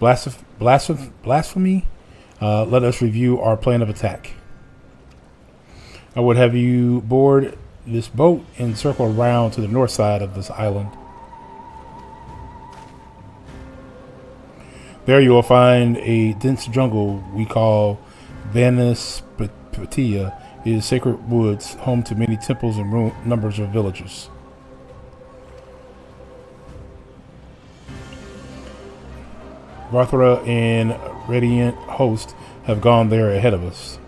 Let us review our plan of attack. I would have you board this boat and circle around to the north side of this island. There you will find a dense jungle we call Vanispatiya. It is sacred woods, home to many temples and numbers of villages. Varthra and Radiant Host have gone there ahead of us.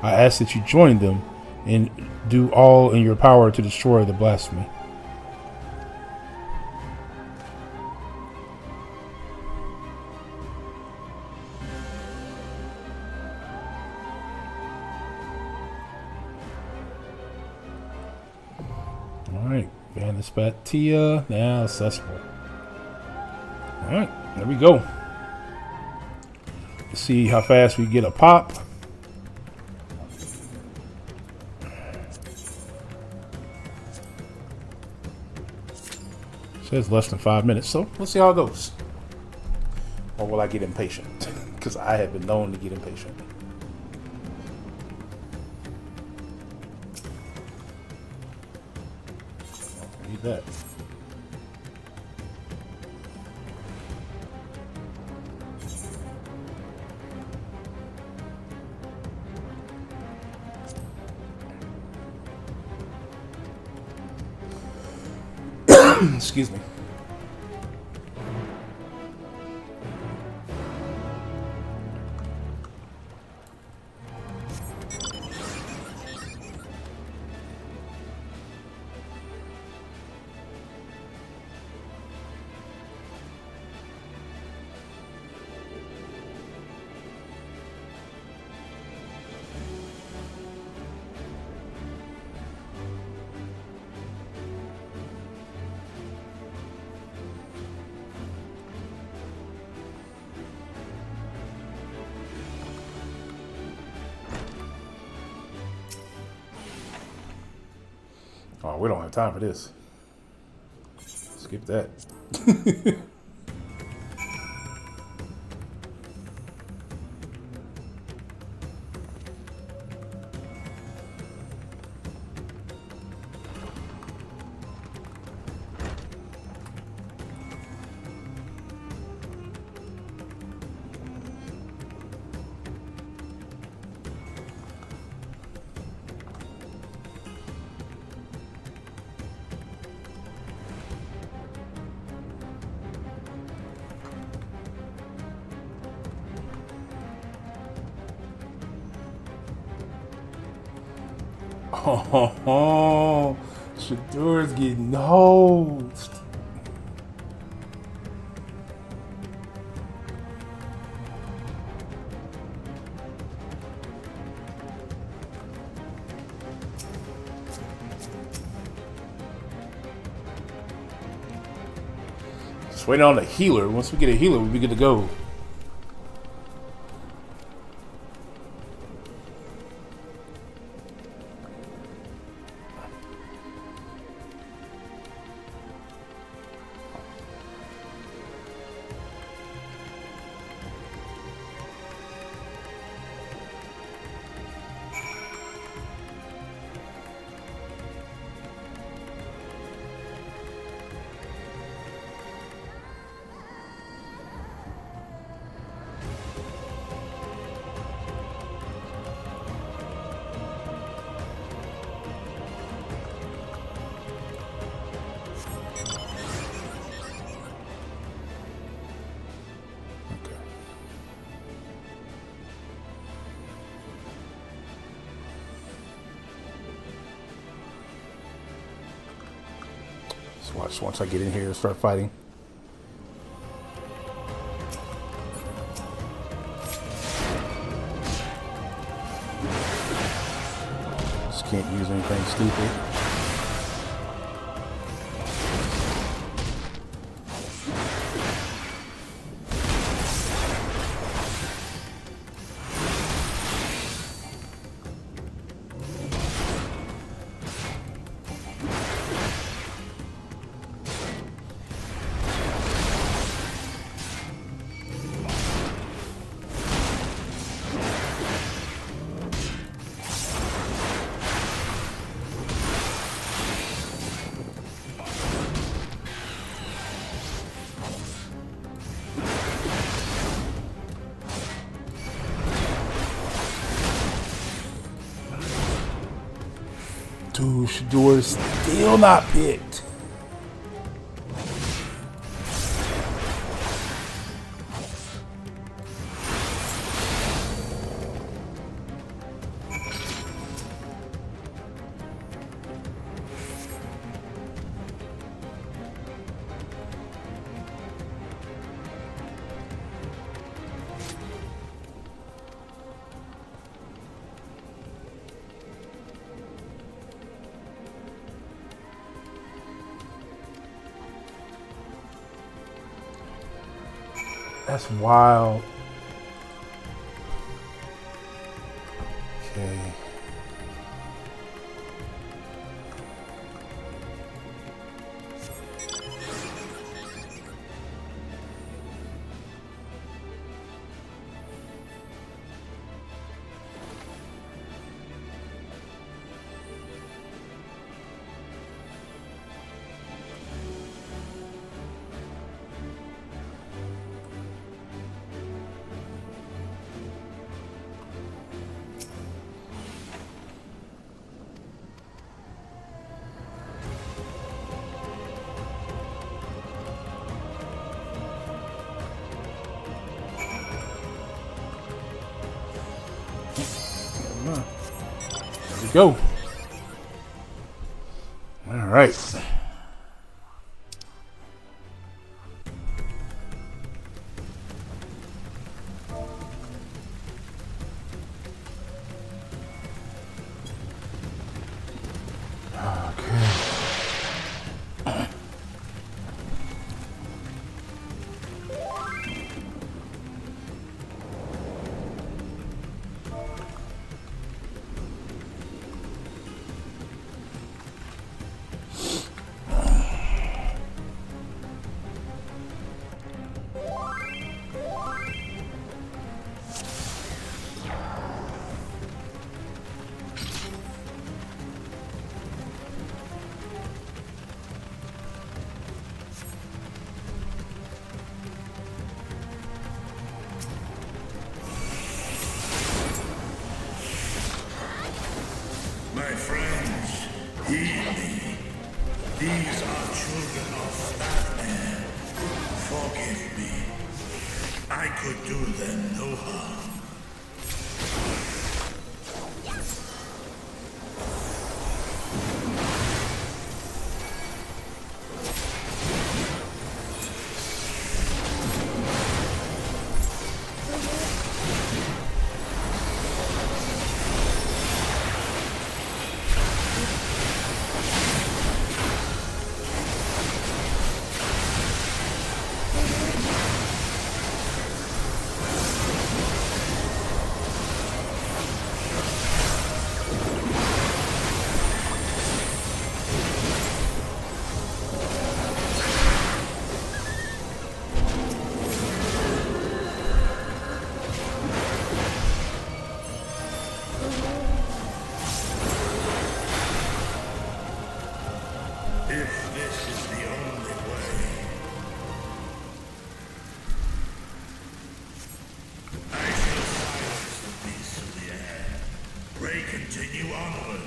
I ask that you join them and do all in your power to destroy the blasphemy. Alright, Vanispatiya, now accessible. Alright, there we go. Let's see how fast we get a pop. Says less than 5 minutes, so we'll see how it goes. Or will I get impatient? Because I have been known to get impatient. Need that. Excuse me. Oh, we don't have time for this. Skip that. Oh, Shador's getting hosed. Just waiting on a healer. Once we get a healer, we'll be good to go. Watch once I get in here and start fighting. Just can't use anything stupid. Dude, Shador's still not picked. That's wild. Okay. There we go. All right. My friends, heed me. These are children of Fandaniel. Forgive me. I could do them no harm. continue onward.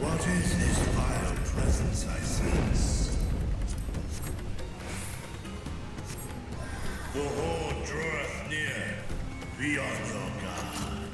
What is this vile presence I sense? The horde draweth near. Be on your guard.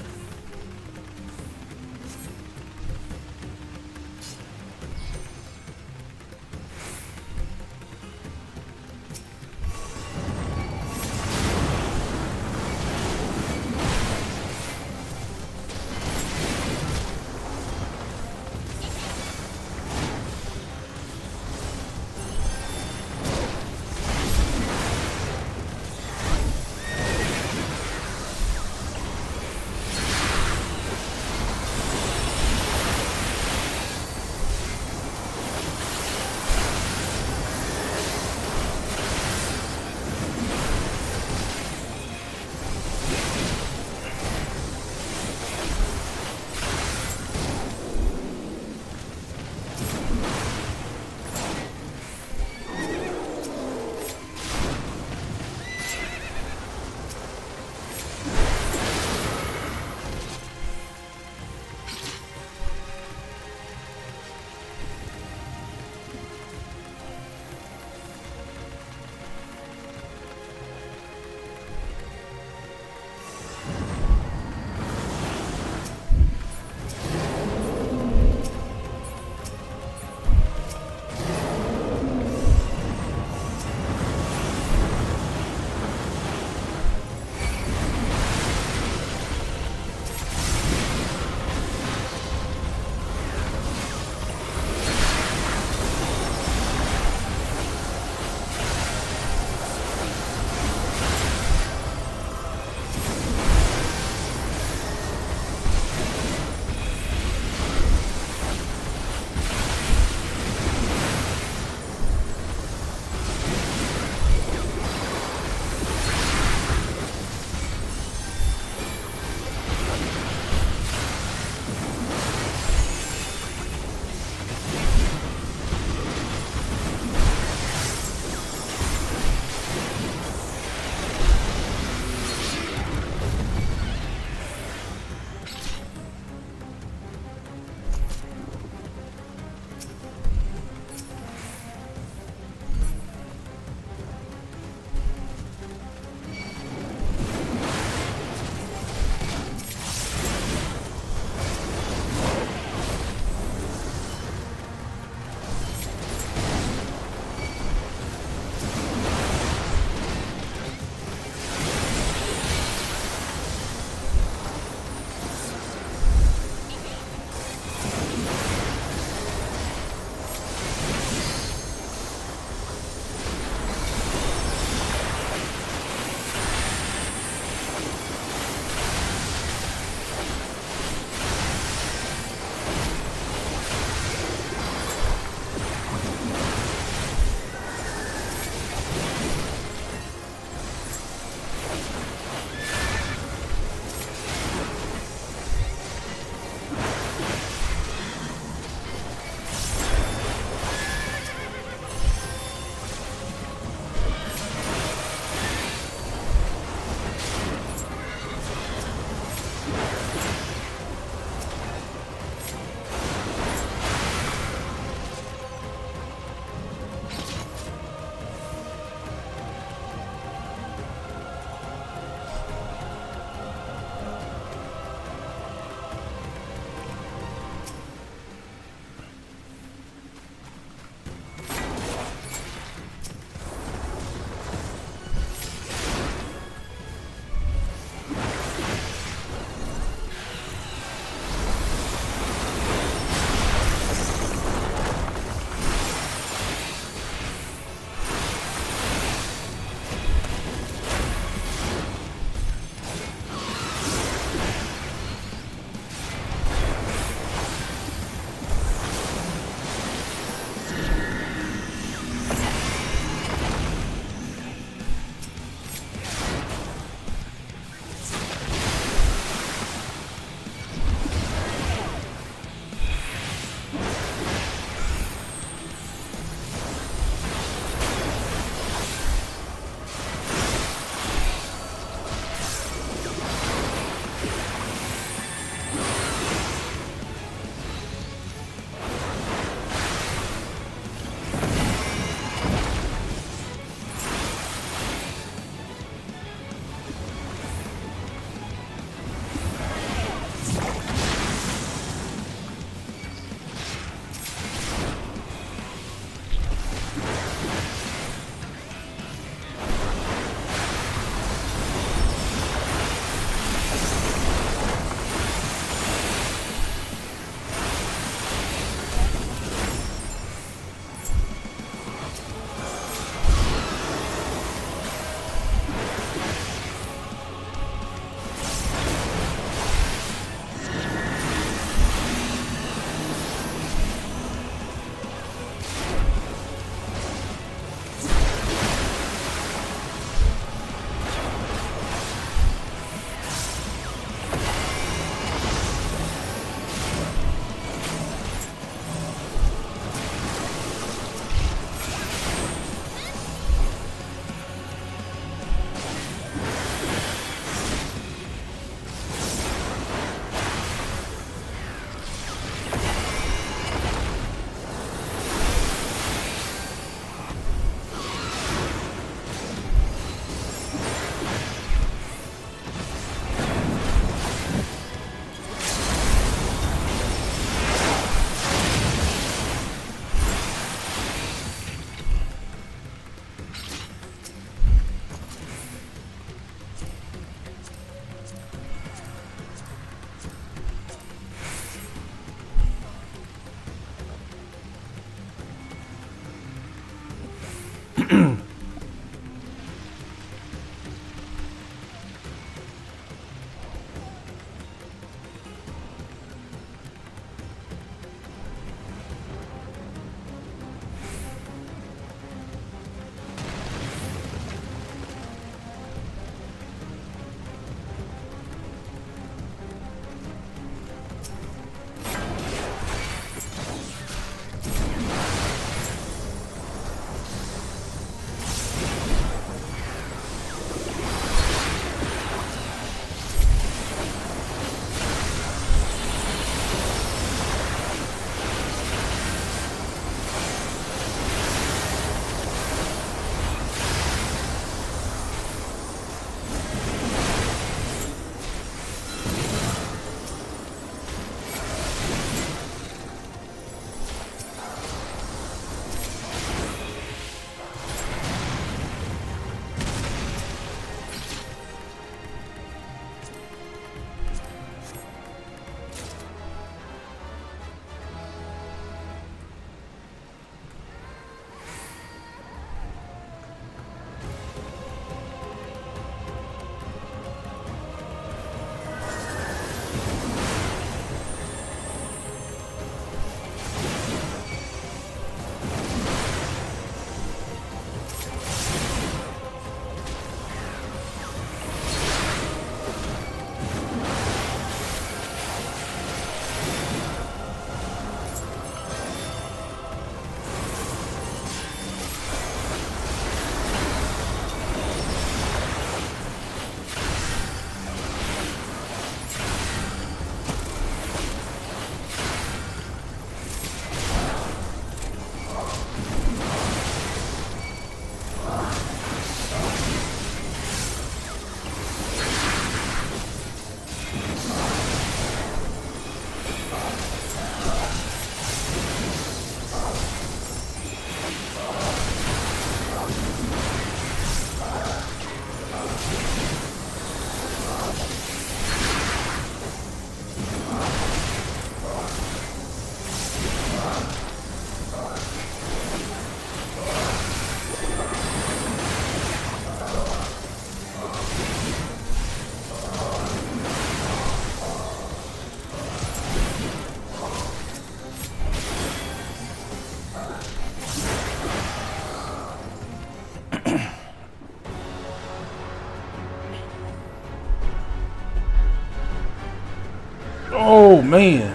Oh, man.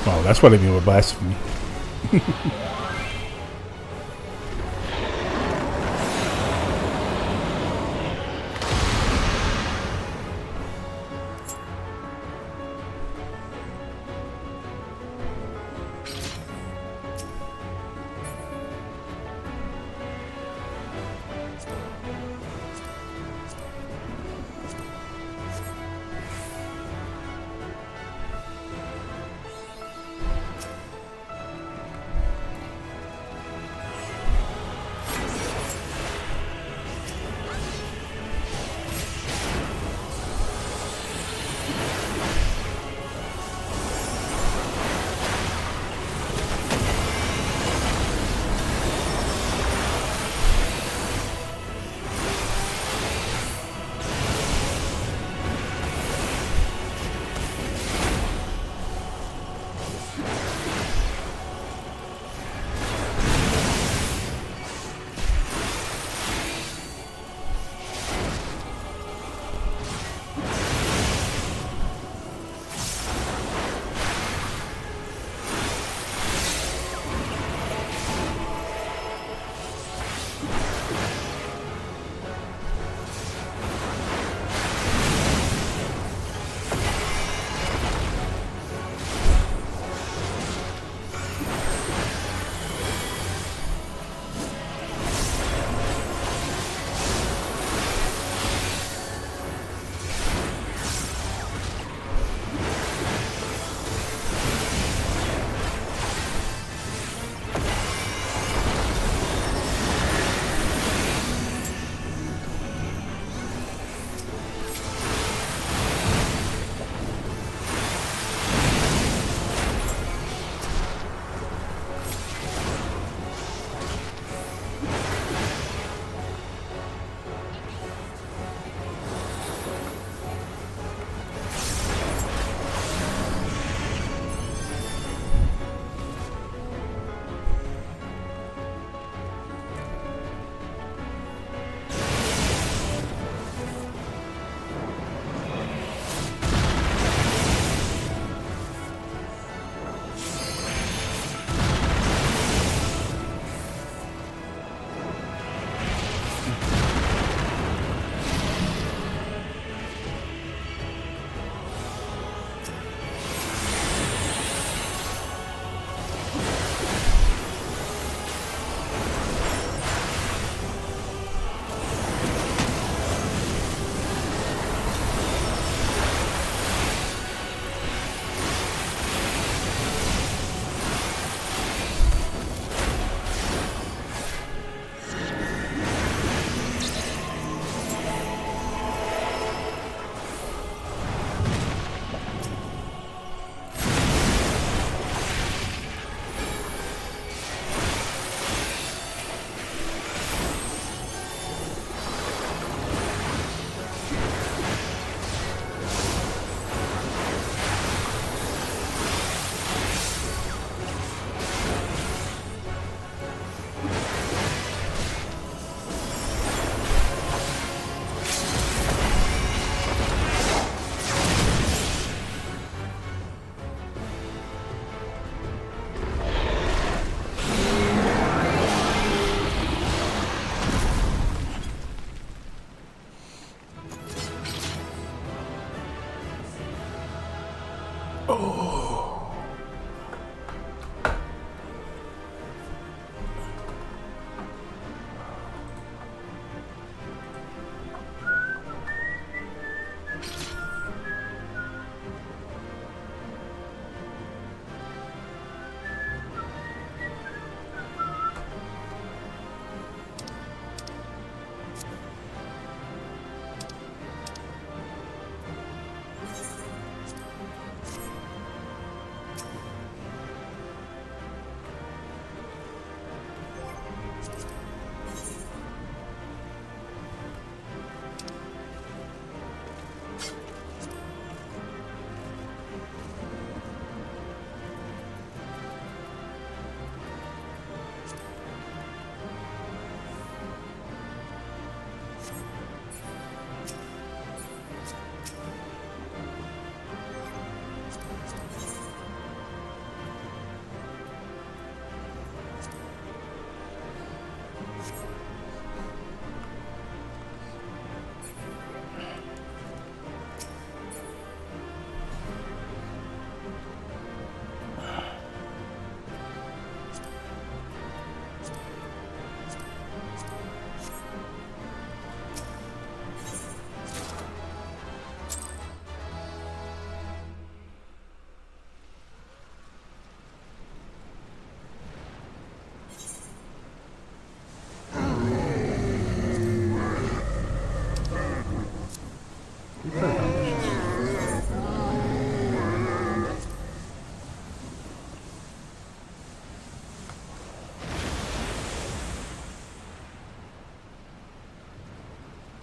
Wow, that's what I mean with blasphemy.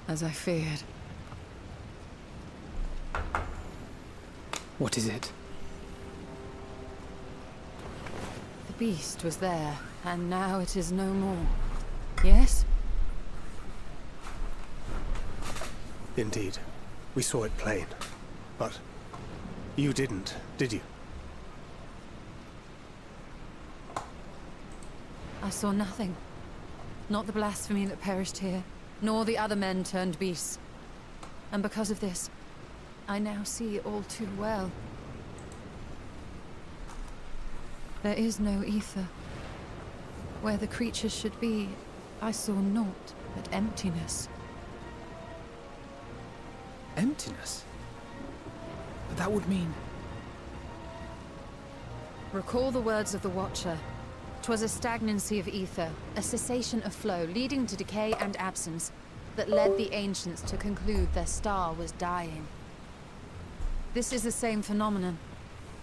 As I feared. What is it? The beast was there, and now it is no more. Yes? Indeed. We saw it plain. But you didn't, did you? I saw nothing. Not the blasphemy that perished here, nor the other men turned beasts. And because of this, I now see all too well. There is no ether. Where the creatures should be, I saw naught but emptiness. Emptiness? But that would mean... Recall the words of the Watcher. 'Twas a stagnancy of ether, a cessation of flow, leading to decay and absence, that led the ancients to conclude their star was dying. This is the same phenomenon.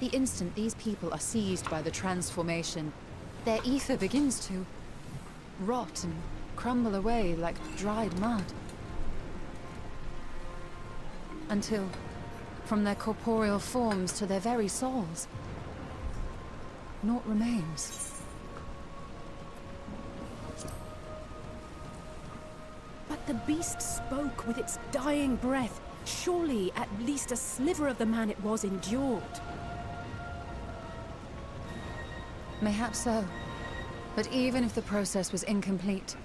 The instant these people are seized by the transformation, their ether begins to rot and crumble away like dried mud. Until, from their corporeal forms to their very souls, naught remains. But the beast spoke with its dying breath. Surely, at least a sliver of the man it was endured. Mayhap so. But even if the process was incomplete,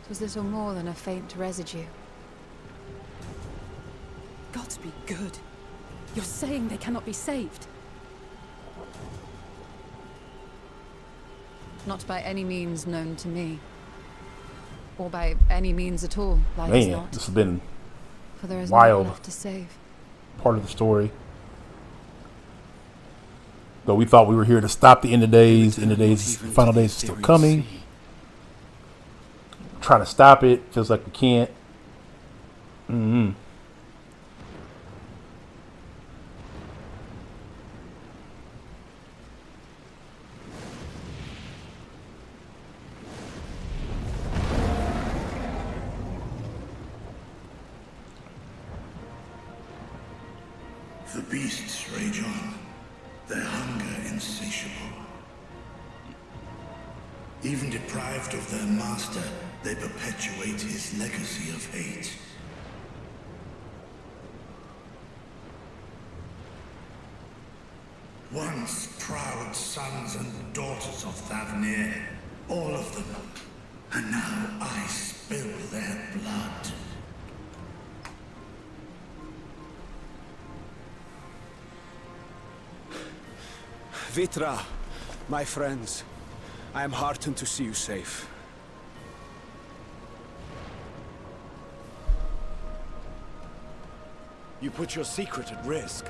it was little more than a faint residue. Gods be good. You're saying they cannot be saved? Not by any means known to me. Or by any means at all, likely not. This has been For there is wild no left to save. part of the story. Though we thought we were here to stop the end of days. End of days, final days is still coming. Trying to stop it. Feels like we can't. The beasts rage on, their hunger insatiable. Even deprived of their master, they perpetuate his legacy of hate. Once proud sons and daughters of Fandaniel, all of them, and now I spill their blood. Vitra, my friends, I am heartened to see you safe. You put your secret at risk.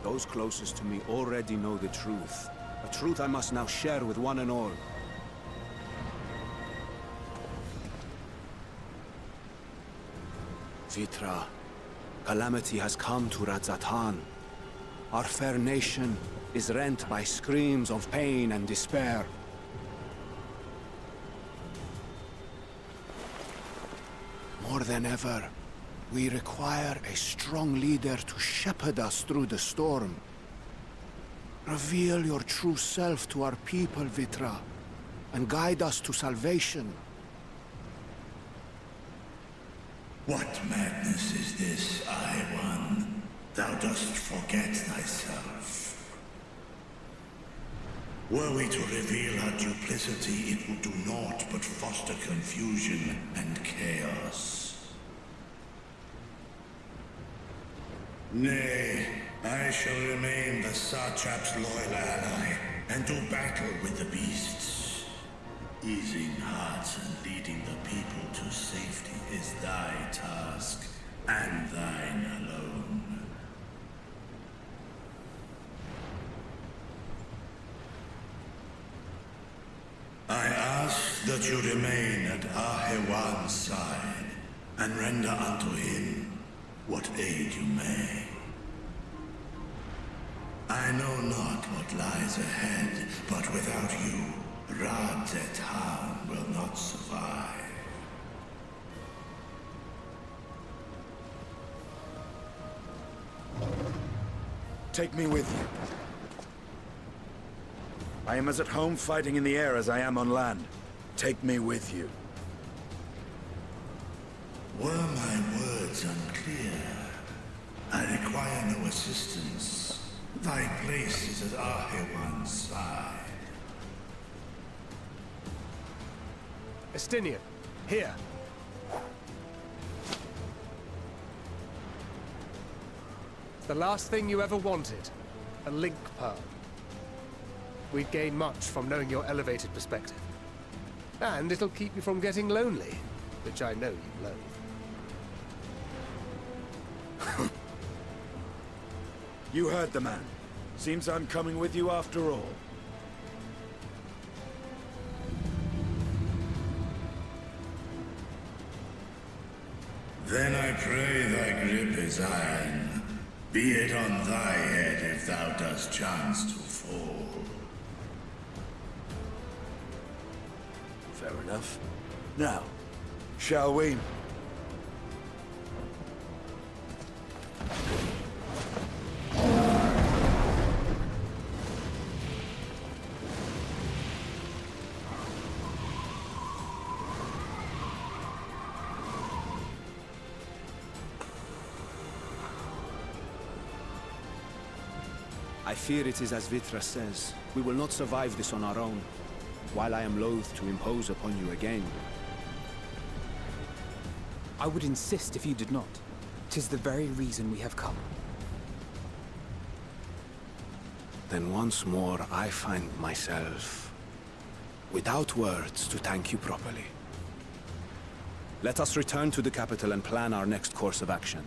Those closest to me already know the truth. A truth I must now share with one and all. Vitra, calamity has come to Radzatan. Our fair nation is rent by screams of pain and despair. More than ever, we require a strong leader to shepherd us through the storm. Reveal your true self to our people, Vitra, and guide us to salvation. What madness is this, I-One? Thou dost forget thyself. Were we to reveal our duplicity, it would do naught but foster confusion and chaos. Nay, I shall remain the Satrap's loyal ally, and do battle with the beasts. Easing hearts and leading the people to safety is thy task, and thine alone. I ask that you remain at Ah-Hewan's side, and render unto him what aid you may. I know not what lies ahead, but without you, Radzatan will not survive. Take me with you. I am as at home fighting in the air as I am on land. Take me with you. Were my words unclear? I require no assistance. Thy place is at Arhewan's side. Estinian, here. It's the last thing you ever wanted. A link pearl. We'd gain much from knowing your elevated perspective. And it'll keep you from getting lonely, which I know you loathe. You heard the man. Seems I'm coming with you after all. Then I pray thy grip is iron. Be it on thy head if thou dost chance to fall. Fair enough. Now, shall we? I fear it is as Vitra says. We will not survive this on our own. While I am loath to impose upon you again. I would insist if you did not. 'Tis the very reason we have come. Then once more I find myself without words to thank you properly. Let us return to the capital and plan our next course of action.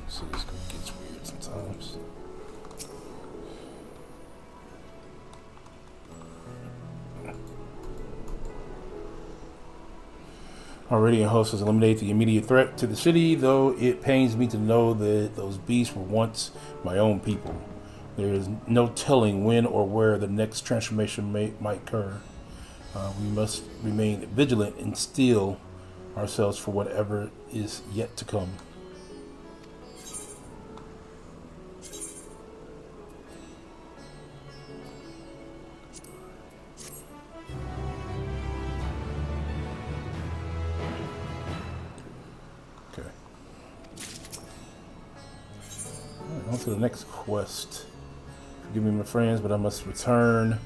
So this gets weird sometimes. Our radiant host has eliminated the immediate threat to the city, though it pains me to know that those beasts were once my own people. There is no telling when or where the next transformation might occur. We must remain vigilant and steel ourselves for whatever is yet to come. On to the next quest. Forgive me, my friends, but I must return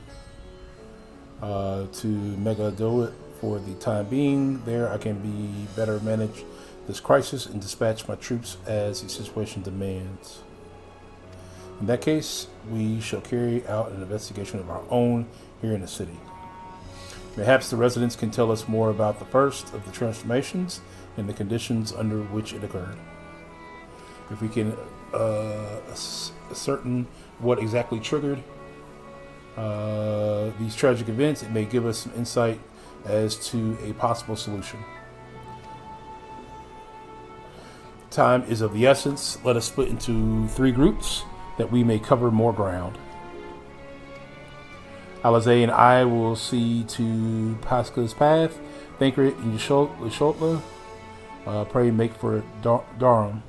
to Megadoit for the time being. There I can be better manage this crisis and dispatch my troops as the situation demands. In that case, we shall carry out an investigation of our own here in the city. Perhaps the residents can tell us more about the first of the transformations and the conditions under which it occurred. If we can ascertain what exactly triggered these tragic events, it may give us some insight as to a possible solution. Time is of the essence. Let us split into 3 groups that we may cover more ground. Alize and I will see to Pasca's path. Thancred and Yshotla pray make for Durham.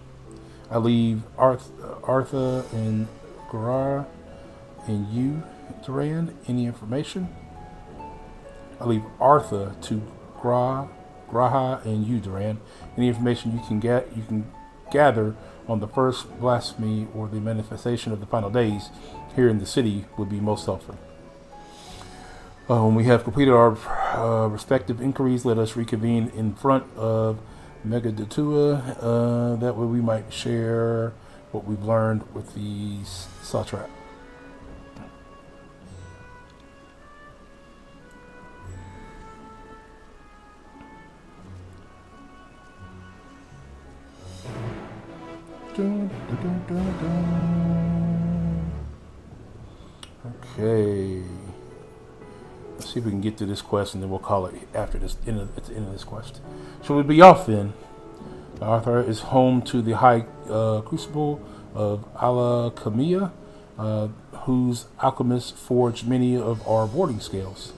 I leave Artha and Garar and you, Duran. Any information? I leave Artha to Graha and you, Duran. Any information you can gather on the first blasphemy or the manifestation of the final days here in the city would be most helpful. When we have completed our respective inquiries, let us reconvene in front of Megadotua. That way we might share what we've learned with the satrap. Okay. Let's see See if we can get to this quest, and then we'll call it after this. At the end of this quest. So we'll be off then. Arthur is home to the High Crucible of Alchemia, whose alchemists forged many of our warding scales.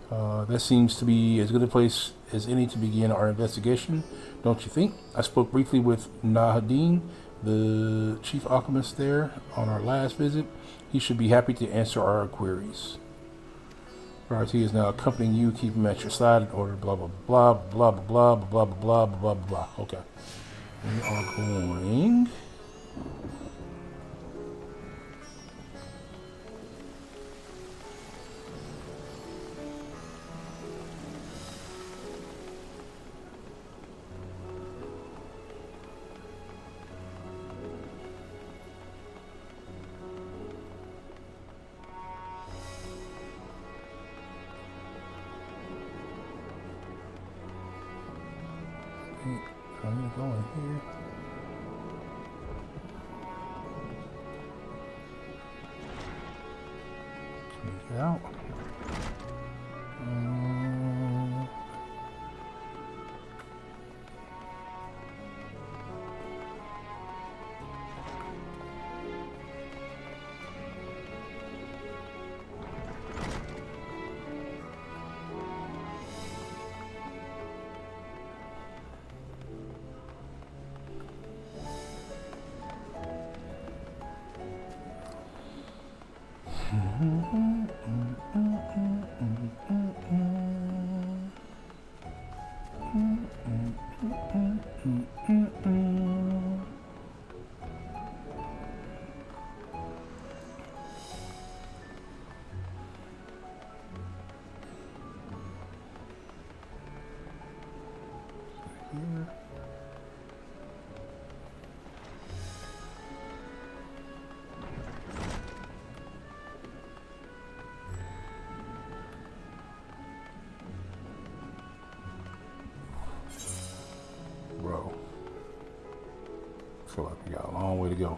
That seems to be as good a place as any to begin our investigation, don't you think? I spoke briefly with Nahadin, the chief alchemist there, on our last visit. He should be happy to answer our queries. Priority is now accompanying you, keep him at your side in order, blah, blah, blah, blah, blah, blah, blah, blah, blah, blah, blah. Okay. We are going... I'm going here. Can we get out? Bro, I feel like we got a long way to go.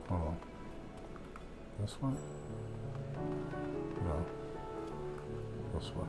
Hold on. This one? No. This one.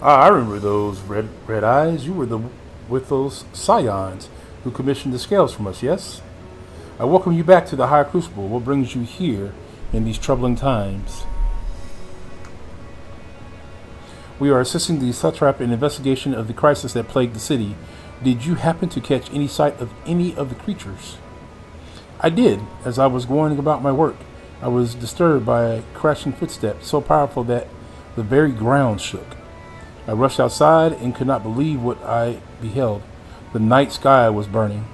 I remember those red eyes. You were with those scions who commissioned the scales from us, yes? I welcome you back to the High Crucible. What brings you here in these troubling times? We are assisting the satrap in investigation of the crisis that plagued the city. Did you happen to catch any sight of any of the creatures? I did. As I was going about my work, I was disturbed by a crashing footstep so powerful that the very ground shook. I rushed outside and could not believe what I beheld. The night sky was burning.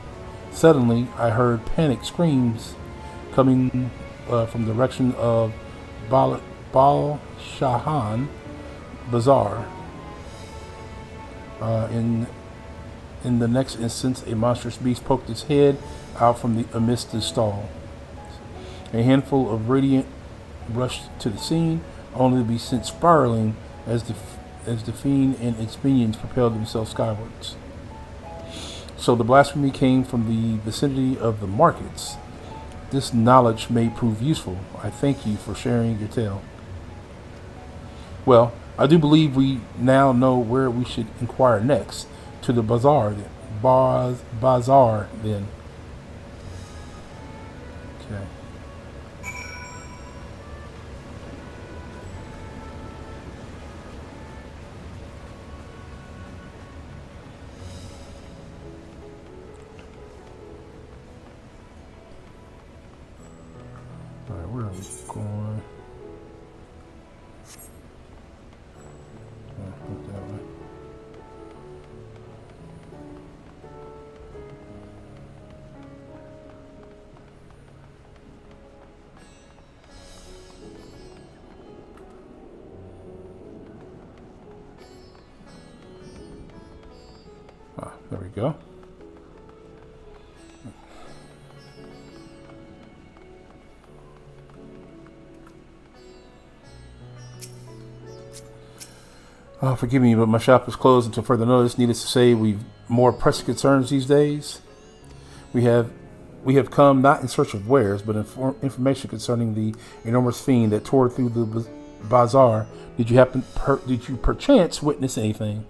Suddenly, I heard panic screams coming from the direction of Bal Shahan Bazaar. In the next instant, a monstrous beast poked its head out from amidst the stall. A handful of Radiant rushed to the scene, only to be sent spiraling as the fiend and its minions propelled themselves skywards. So the blasphemy came from the vicinity of the markets. This knowledge may prove useful. I thank you for sharing your tale. Well, I do believe we now know where we should inquire next. To the bazaar then. Okay. Alright, where are we going? Look that way. we go. Forgive me, but my shop is closed until further notice. Needless to say, we've more pressing concerns these days. We have come not in search of wares, but information concerning the enormous fiend that tore through the bazaar. Did you perchance witness anything?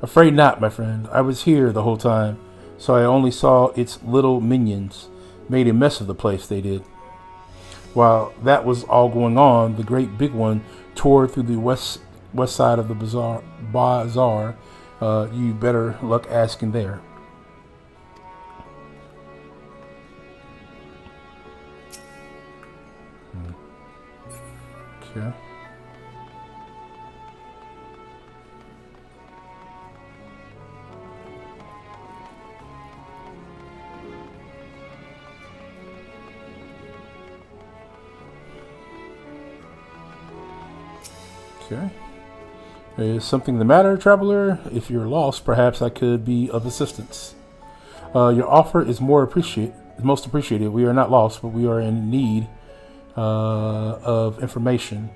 Afraid not, my friend. I was here the whole time, so I only saw its little minions. Made a mess of the place, they did. While that was all going on, the great big one tore through the west side of the bazaar. You better luck asking there. Okay. Okay. Is something the matter, traveler? If you're lost, perhaps I could be of assistance. Your offer is most appreciated. We are not lost, but we are in need of information.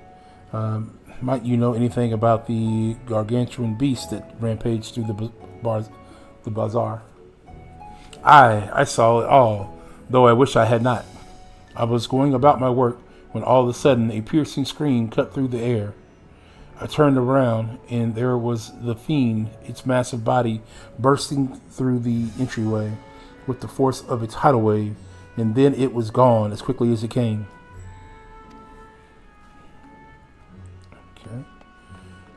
Might you know anything about the gargantuan beast that rampaged through the bazaar? I saw it all, though I wish I had not. I was going about my work when all of a sudden a piercing scream cut through the air. I turned around, and there was the fiend, its massive body bursting through the entryway with the force of its tidal wave, and then it was gone as quickly as it came. Okay.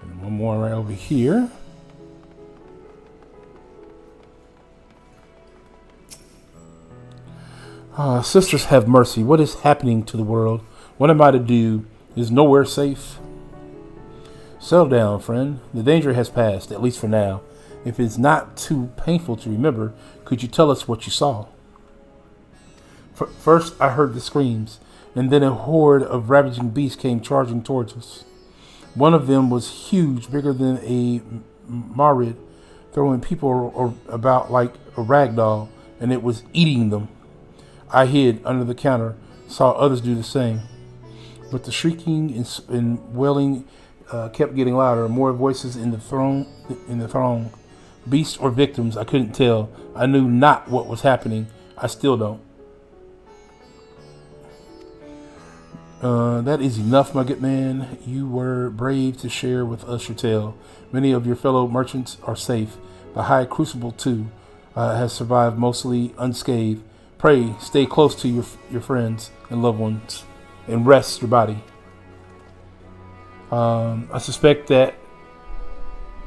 And one more right over here. Sisters, have mercy. What is happening to the world? What am I to do? Is nowhere safe? Settle down, friend. The danger has passed, at least for now. If it's not too painful to remember, could you tell us what you saw? First, I heard the screams, and then a horde of ravaging beasts came charging towards us. One of them was huge, bigger than a Marid, throwing people about like a rag doll, and it was eating them. I hid under the counter, saw others do the same. But the shrieking and wailing kept getting louder, more voices in the throng. Beasts or victims, I couldn't tell. I knew not what was happening. I still don't. That is enough, my good man. You were brave to share with us your tale. Many of your fellow merchants are safe. The High Crucible, too, has survived mostly unscathed. Pray, stay close to your friends and loved ones, and rest your body. I suspect that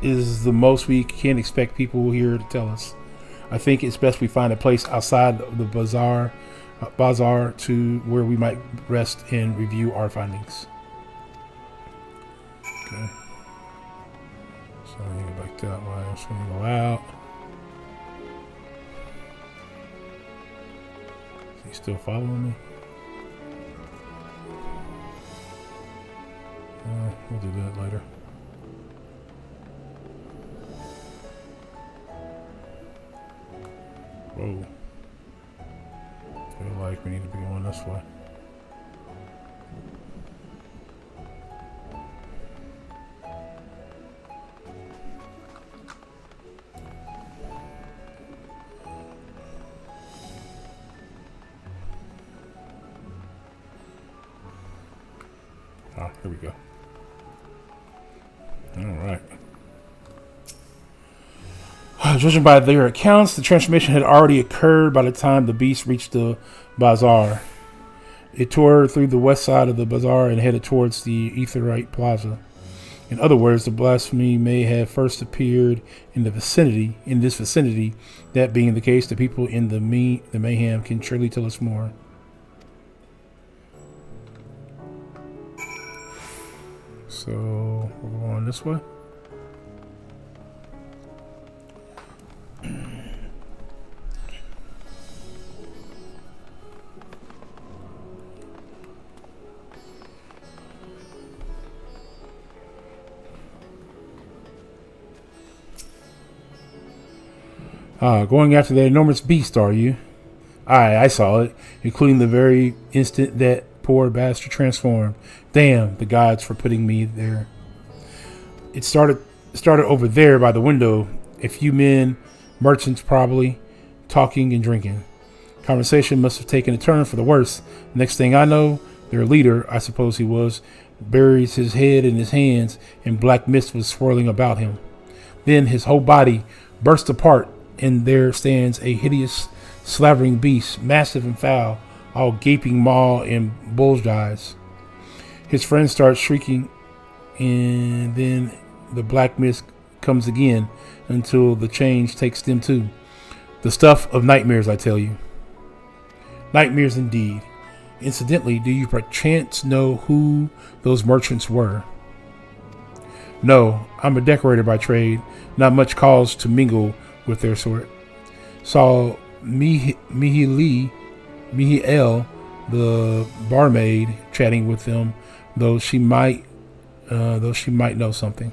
is the most we can expect people here to tell us. I think it's best we find a place outside of the bazaar to where we might rest and review our findings. Okay. So I need to go back that way. I'm just going to go out. Is he still following me? We'll do that later. Whoa. Feel like we need to be going this way. Here we go. Alright. Judging by their accounts, the transformation had already occurred by the time the beast reached the bazaar. It tore through the west side of the bazaar and headed towards the Aetherite Plaza. In other words, the blasphemy may have first appeared in this vicinity. That being the case, the people in the mayhem can surely tell us more. So we're going this way. Going after that enormous beast, are you? Aye, I saw it, including the very instant that poor bastard transformed. Damn the gods for putting me there. It started over there by the window. A few men, merchants probably, talking and drinking. Conversation must have taken a turn for the worse. Next thing I know, their leader, I suppose he was, buries his head in his hands and black mist was swirling about him. Then his whole body burst apart and there stands a hideous, slavering beast, massive and foul, all gaping maw and bulged eyes. His friends start shrieking and then the black mist comes again until the change takes them too. The stuff of nightmares, I tell you. Nightmares indeed. Incidentally, do you perchance know who those merchants were? No, I'm a decorator by trade. Not much cause to mingle with their sort. Saw Mihiel, the barmaid, chatting with them, though she might know something.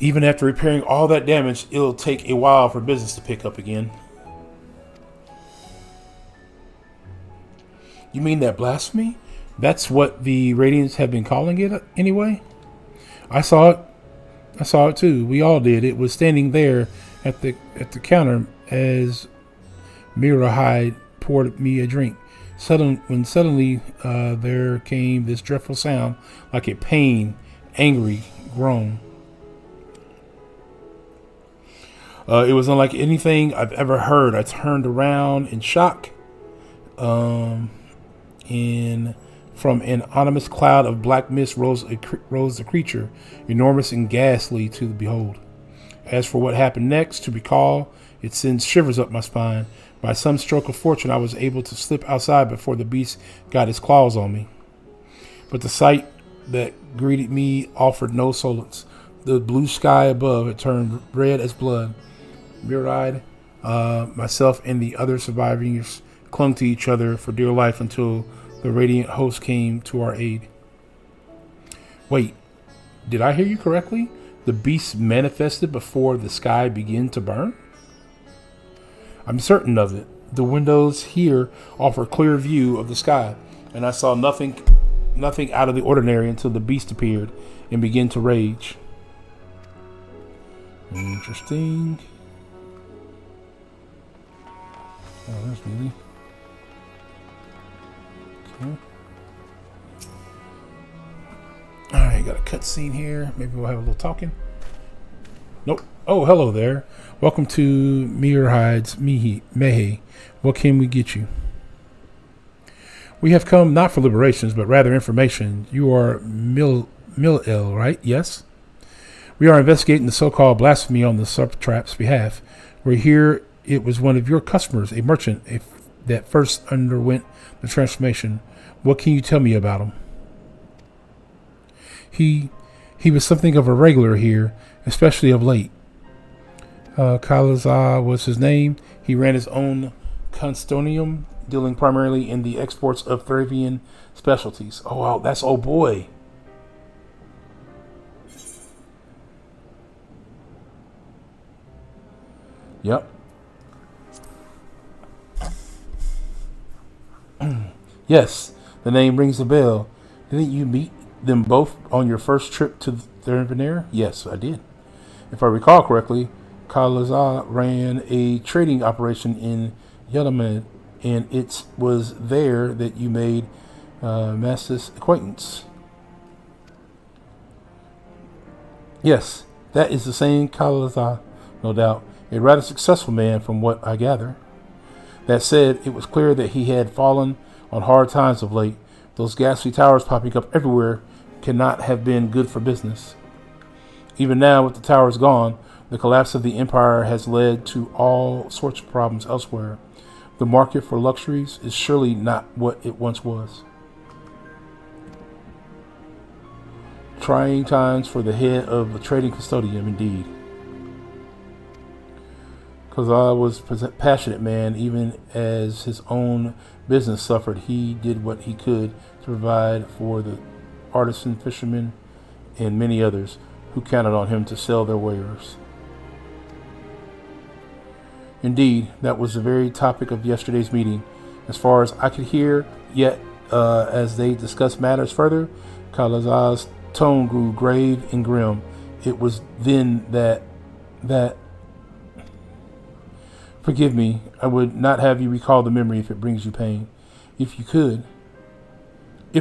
Even after repairing all that damage, it'll take a while for business to pick up again. You mean that blasphemy? That's what the Radiants have been calling it anyway? I saw it too. We all did. It was standing there at the counter as Mirahide poured me a drink. Suddenly there came this dreadful sound like a pain, angry groan. It was unlike anything I've ever heard. I turned around in shock. And from an ominous cloud of black mist rose the creature, enormous and ghastly to behold. As for what happened next, to recall, it sends shivers up my spine. By some stroke of fortune, I was able to slip outside before the beast got his claws on me. But the sight that greeted me offered no solace. The blue sky above had turned red as blood. Mirror-eyed, myself and the other survivors clung to each other for dear life until the radiant host came to our aid. Wait, did I hear you correctly? The beast manifested before the sky began to burn? I'm certain of it. The windows here offer a clear view of the sky, and I saw nothing out of the ordinary until the beast appeared and began to rage. Interesting. Oh, there's Lily. Okay. Alright, got a cutscene here. Maybe we'll have a little talking. Nope. Oh, hello there. Welcome to Mirhide's Mehe. What can we get you? We have come not for liberations, but rather information. You are Mil-El, right? Yes? We are investigating the so-called blasphemy on the Subtrap's behalf. We're here. It was one of your customers, a merchant, that first underwent the transformation. What can you tell me about him? He was something of a regular here, especially of late. Kalazar was his name. He ran his own constonium, dealing primarily in the exports of Thravian specialties. Oh, wow, that's old boy. Yep. Yes, the name rings a bell. Didn't you meet them both on your first trip to Thravian? Yes, I did. If I recall correctly, Kalazar ran a trading operation in Yelamed, and it was there that you made Mastis' acquaintance. Yes, that is the same Kalazar, no doubt. A rather successful man from what I gather. That said, it was clear that he had fallen on hard times of late. Those ghastly towers popping up everywhere cannot have been good for business. Even now, with the towers gone, the collapse of the empire has led to all sorts of problems elsewhere. The market for luxuries is surely not what it once was. Trying times for the head of the trading custodian, indeed. Kalazar was a passionate man. Even as his own business suffered, he did what he could to provide for the artisan fishermen and many others who counted on him to sell their wares. Indeed, that was the very topic of yesterday's meeting. As far as I could hear, yet as they discussed matters further, Kalazar's tone grew grave and grim. It was then that forgive me, I would not have you recall the memory if it brings you pain. If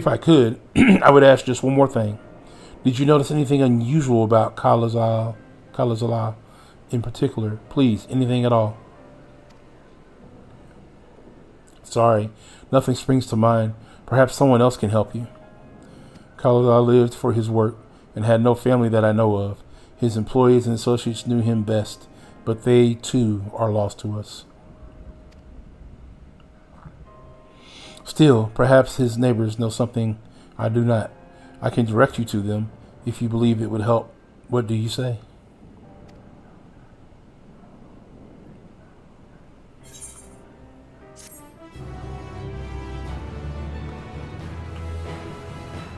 I could, I would ask just one more thing. Did you notice anything unusual about Kalazar in particular? Please, anything at all? Sorry, nothing springs to mind. Perhaps someone else can help you. Kalazar lived for his work and had no family that I know of. His employees and associates knew him best, but they too are lost to us. Still, perhaps his neighbors know something I do not. I can direct you to them if you believe it would help. What do you say?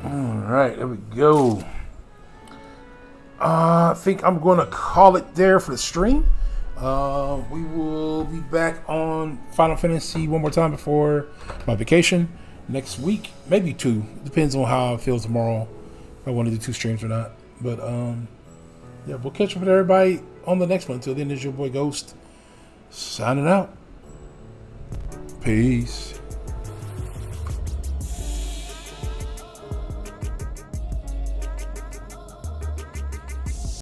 Alright, there we go. I think I'm going to call it there for the stream. We will be back on Final Fantasy one more time before my vacation next week. Maybe 2. Depends on how I feel tomorrow. If I want to do 2 streams or not. But yeah, we'll catch up with everybody on the next one. Until then, this is your boy Ghost signing out. Peace.